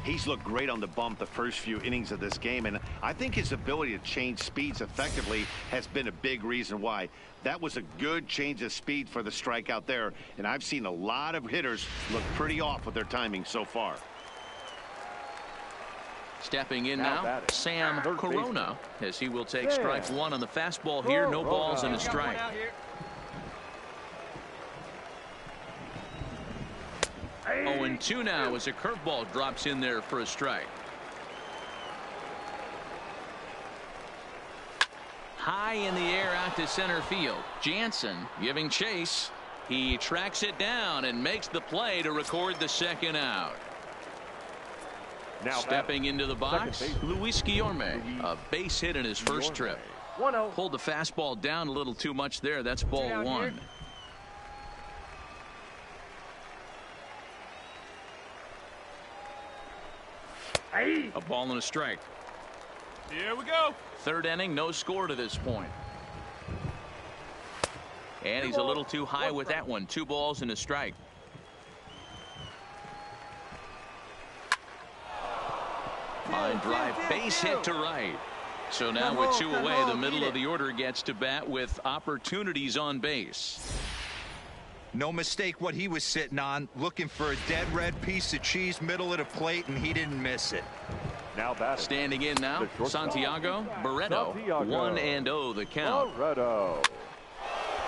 He's looked great on the bump the first few innings of this game, and I think his ability to change speeds effectively has been a big reason why. That was a good change of speed for the strikeout there, and I've seen a lot of hitters look pretty off with their timing so far. Stepping in now, Sam Corona, as he will take strike 1 on the fastball here. No balls and a strike. 0-2 now as a curveball drops in there for a strike. High in the air out to center field. Jansen giving chase. He tracks it down and makes the play to record the second out. Now stepping into the box, Luis Guillorme, a base hit in his first trip. Pulled the fastball down a little too much there. That's ball 1. A ball and a strike. Here we go. Third inning, no score to this point. And he's a little too high with that one. 2 balls and a strike. Line drive, base hit to right. So now with 2 away, the middle of the order gets to bat with opportunities on base. No mistake what he was sitting on, looking for a dead red piece of cheese middle of the plate, and he didn't miss it. Now batting. Standing in now, Santiago Barreto. 1-0 the count. Barreto.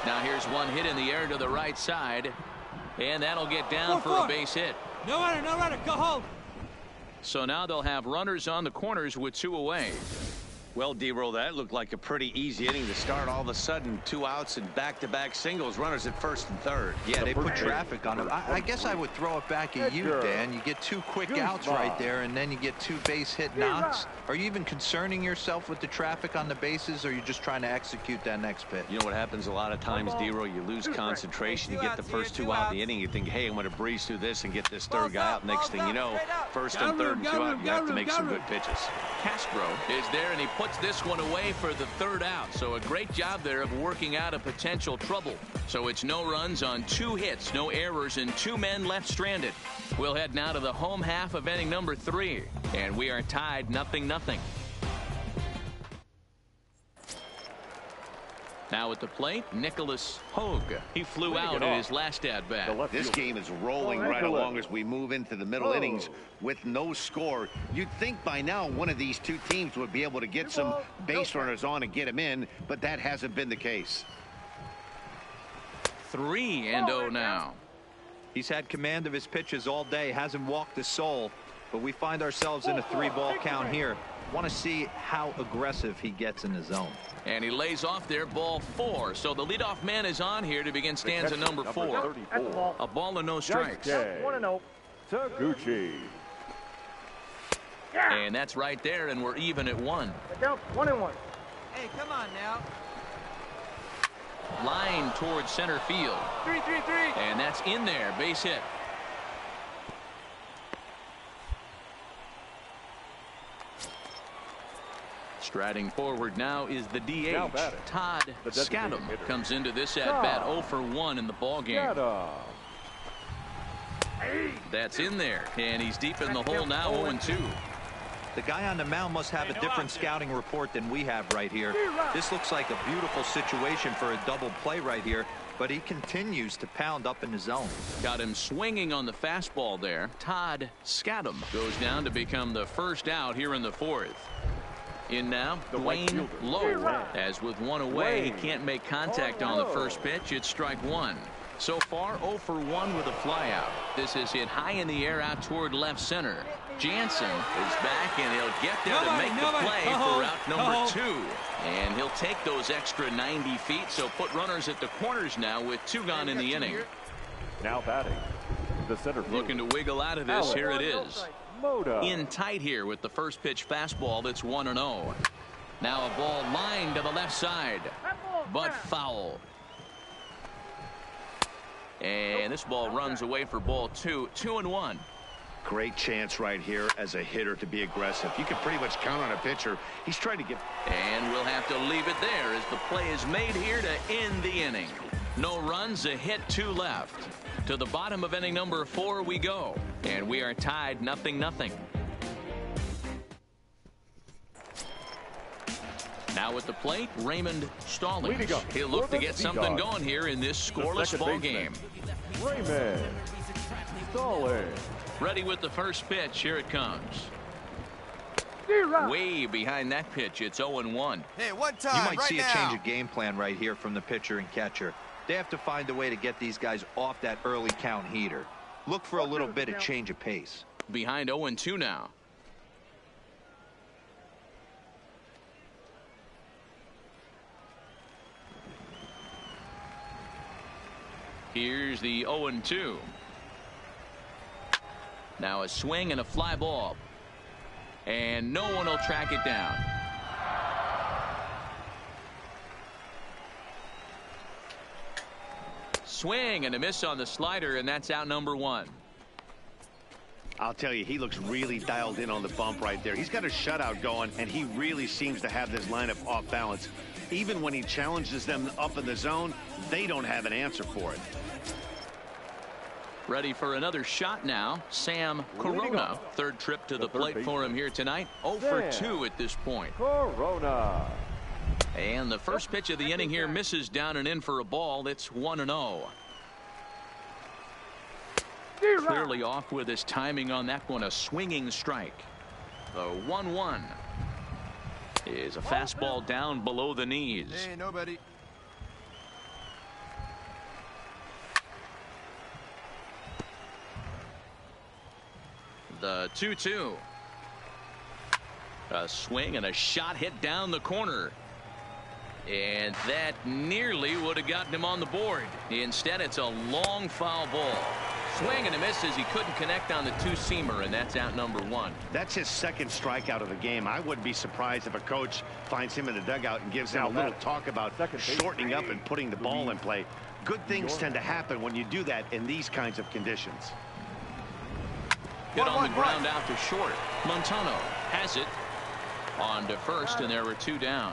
Now here's one hit in the air to the right side, and that'll get down for a base hit. No runner, go home. So now they'll have runners on the corners with 2 away. Well, D-Roll, that looked like a pretty easy inning to start. All of a sudden, 2 outs and back-to-back singles, runners at first and third. Yeah, they put traffic on it. I guess I would throw it back at you, Dan. You get 2 quick outs right there, and then you get 2 base hit knocks. Are you even concerning yourself with the traffic on the bases, or are you just trying to execute that next pitch? You know what happens a lot of times, D-Roll? You lose concentration. You get the first 2 out in the inning. You think, hey, I'm going to breeze through this and get this third guy out. Next thing you know, first and third and 2 out, you have to make some good pitches. Castro is there, and he puts this one away for the third out. So a great job there of working out a potential trouble. So it's no runs on 2 hits, no errors, and 2 men left stranded. We'll head now to the home half of inning number 3, and we are tied 0-0. Now at the plate, Nicholas Hogue. He flew out in his last at-bat. This game is rolling right along as we move into the middle innings with no score. You'd think by now one of these 2 teams would be able to get some base runners on and get them in, but that hasn't been the case. 3-0 now. He's had command of his pitches all day, hasn't walked a soul, but we find ourselves in a 3-ball count here. Want to see how aggressive he gets in the zone. And he lays off there, ball 4. So the leadoff man is on here to begin stanza number 4. A ball and no strikes. 1-0. Taguchi. And that's right there, and we're even at 1. 1-1. Hey, come on now. Line towards center field. 3-3-3. And that's in there, base hit. Striding forward now is the DH. Todd Scadam comes into this at-bat 0 for 1 in the ballgame. That's in there, and he's deep in the hole now, 0-2. The guy on the mound must have a different scouting report than we have right here. This looks like a beautiful situation for a double play right here, but he continues to pound up in the zone. Got him swinging on the fastball there. Todd Scadam goes down to become the first out here in the 4th. In now, Dwayne Lowe. As with 1 away, he can't make contact on the first pitch. It's strike 1. So far, 0 for 1 with a flyout. This is hit high in the air out toward left center. Jansen is back, and he'll get there to make the play for route number 2. And he'll take those extra 90 feet, so put runners at the corners now with 2 gone in the inning. Now batting, the center field. Looking to wiggle out of this. Alex. Here it is. Moda. In tight here with the first pitch fastball that's 1-0. Now a ball lined to the left side, but foul. And this ball runs away for ball 2. 2-1. Great chance right here as a hitter to be aggressive. You can pretty much count on a pitcher. He's trying to get. And we'll have to leave it there as the play is made here to end the inning. No runs, a hit, 2 left. To the bottom of inning number 4 we go. And we are tied 0-0. Now at the plate, Raymond Stallings. He'll look to get something going here in this scoreless ball game. Raymond Stallings. Ready with the first pitch. Here it comes. Way behind that pitch. It's 0-1. Hey, one time. You might right see now. a change of game plan right here from the pitcher and catcher. They have to find a way to get these guys off that early count heater. Look for a little bit of change of pace. Behind 0-2 now. Here's the 0-2. Now a swing and a fly ball. And no one will track it down. Swing and a miss on the slider, and that's out number 1. I'll tell you, he looks really dialed in on the bump right there. He's got a shutout going, and he really seems to have this lineup off balance. Even when he challenges them up in the zone, they don't have an answer for it. Ready for another shot now. Sam Corona. Third trip to the plate for him here tonight. 0 for 2 at this point. Corona. And the first pitch of the inning here misses down and in for a ball. That's 1-0. Clearly off with his timing on that one. A swinging strike. The 1-1 is a fastball down below the knees. Hey, nobody. The 2-2. A swing and a shot hit down the corner. And that nearly would have gotten him on the board. Instead, it's a long foul ball. Swing and a miss as he couldn't connect on the 2-seamer, and that's out number 1. That's his second strikeout of the game. I wouldn't be surprised if a coach finds him in the dugout and gives him a little talk about shortening up and putting the ball in play. Good things tend to happen when you do that in these kinds of conditions. Hit on the ground out to short. Montano has it on to first, and there were 2 down.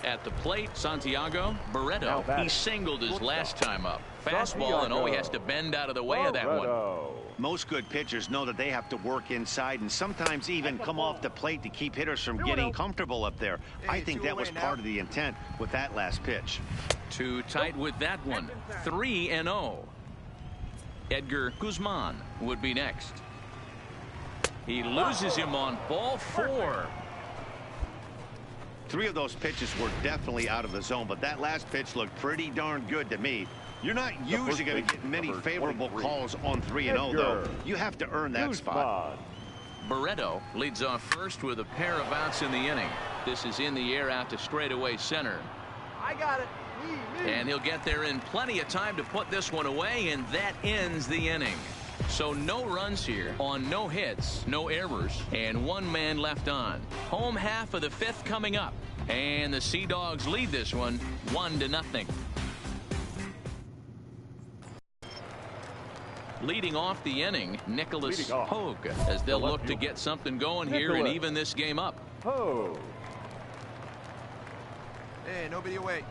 At the plate, Santiago Barreto. He singled his last time up. Fastball, and he has to bend out of the way of that one. Most good pitchers know that they have to work inside and sometimes even come off the plate to keep hitters from getting comfortable up there. I think that was part of the intent with that last pitch. Too tight with that one. 3-0. Edgar Guzman would be next. He loses him on ball 4. 3 of those pitches were definitely out of the zone, but that last pitch looked pretty darn good to me. You're not usually going to get many favorable calls on 3-0, though. You have to earn that spot. Barreto leads off first with a pair of outs in the inning. This is in the air out to straightaway center. I got it. Me. And he'll get there in plenty of time to put this one away, and that ends the inning. So no runs here on no hits, no errors, and 1 man left on. Home half of the 5th coming up, and the Sea Dogs lead this one 1-0. Leading off the inning, Nicholas Hogue, as they'll look to get something going here and even this game up. Hogue. Hey, nobody away.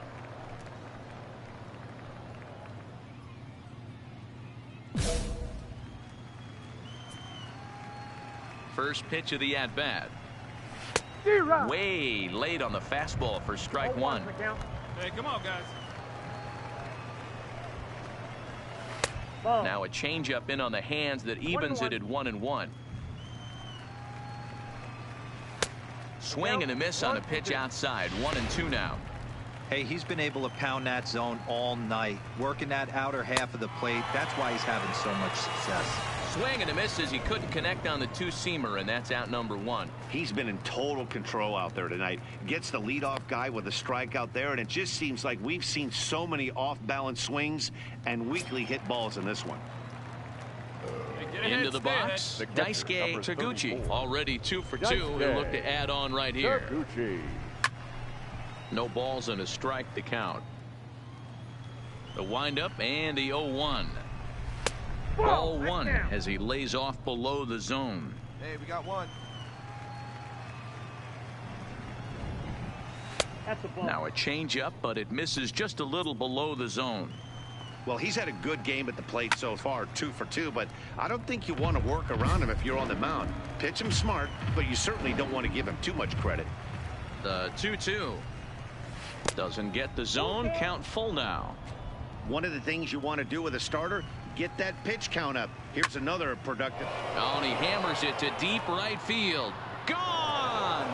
First pitch of the at-bat. Way late on the fastball for strike 1. Hey, come on, guys. Now a changeup in on the hands that evens it at 1-1. Swing and a miss on a pitch outside. 1-2 now. Hey, he's been able to pound that zone all night, working that outer half of the plate. That's why he's having so much success. Swing and a miss as he couldn't connect on the two-seamer, and that's out number one. He's been in total control out there tonight. Gets the leadoff guy with a strikeout there, and it just seems like we've seen so many off-balance swings and weakly hit balls in this one. Into the box, Daisuke Taguchi, already 2 for 2. He'll look to add on right here. No balls and a strike to count. The windup and the 0-1. Ball one as he lays off below the zone. Hey, we got one. That's a ball. Now a changeup, but it misses just a little below the zone. Well, he's had a good game at the plate so far, 2 for 2, but I don't think you want to work around him if you're on the mound. Pitch him smart, but you certainly don't want to give him too much credit. The 2-2. Doesn't get the zone. Count full now. One of the things you want to do with a starter, get that pitch count up. Here's another productive. Oh, and he hammers it to deep right field. Gone!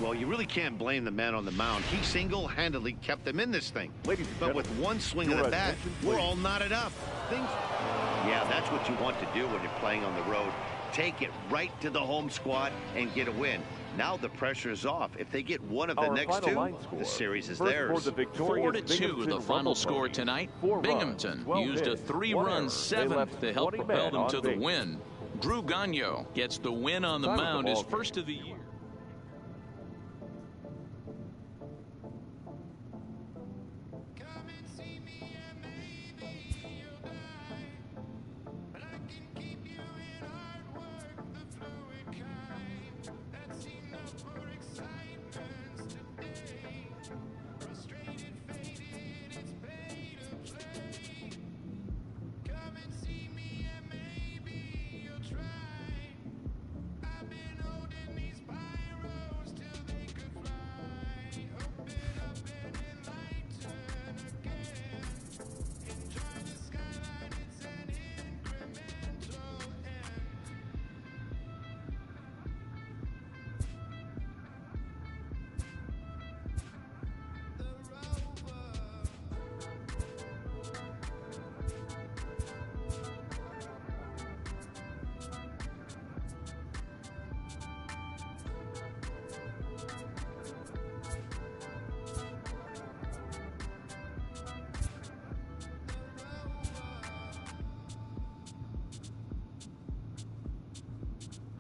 Well, you really can't blame the man on the mound. He single-handedly kept them in this thing. But with one swing of the bat, we're all knotted up. Yeah, that's what you want to do when you're playing on the road. Take it right to the home squad and get a win. Now the pressure is off. If they get one of the next two, the series is theirs. 4-2, the final score tonight. Binghamton used a 3-run seventh to help propel them to the win. Drew Gagnon gets the win on the mound, his first of the year.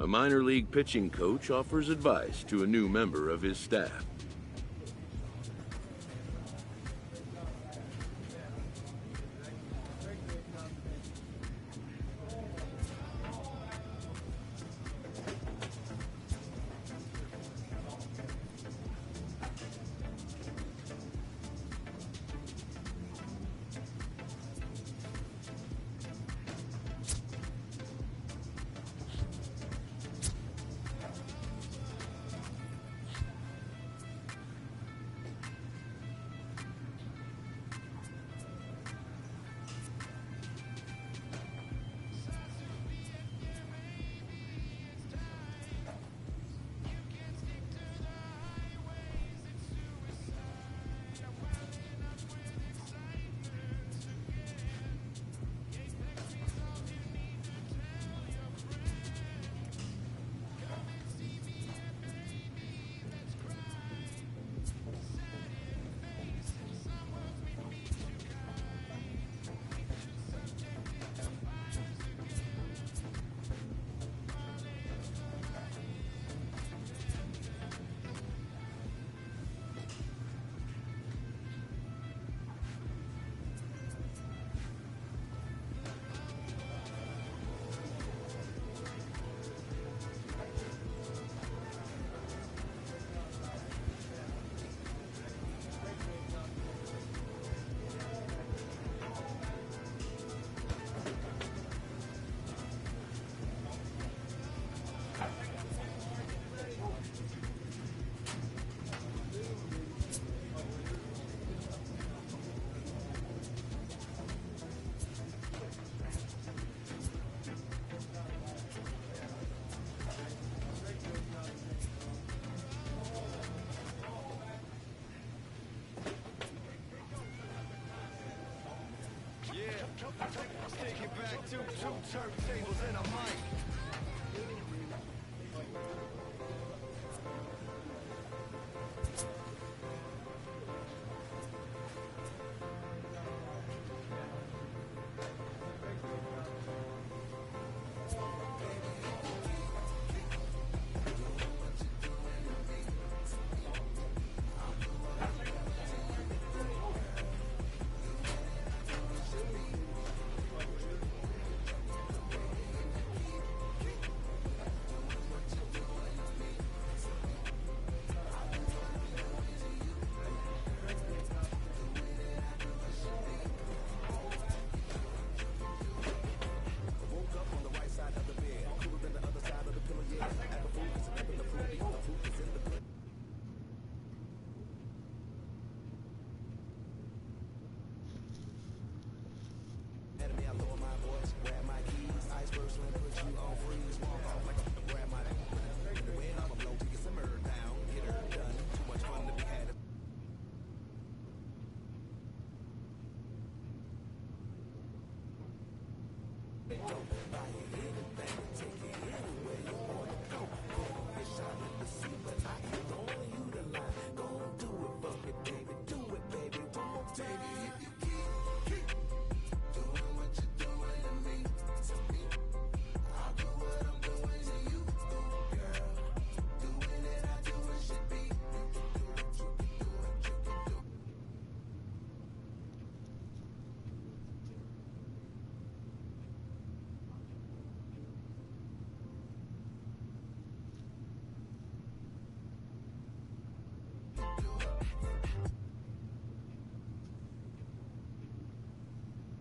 A minor league pitching coach offers advice to a new member of his staff. two turntables and a mic. Don't buy it.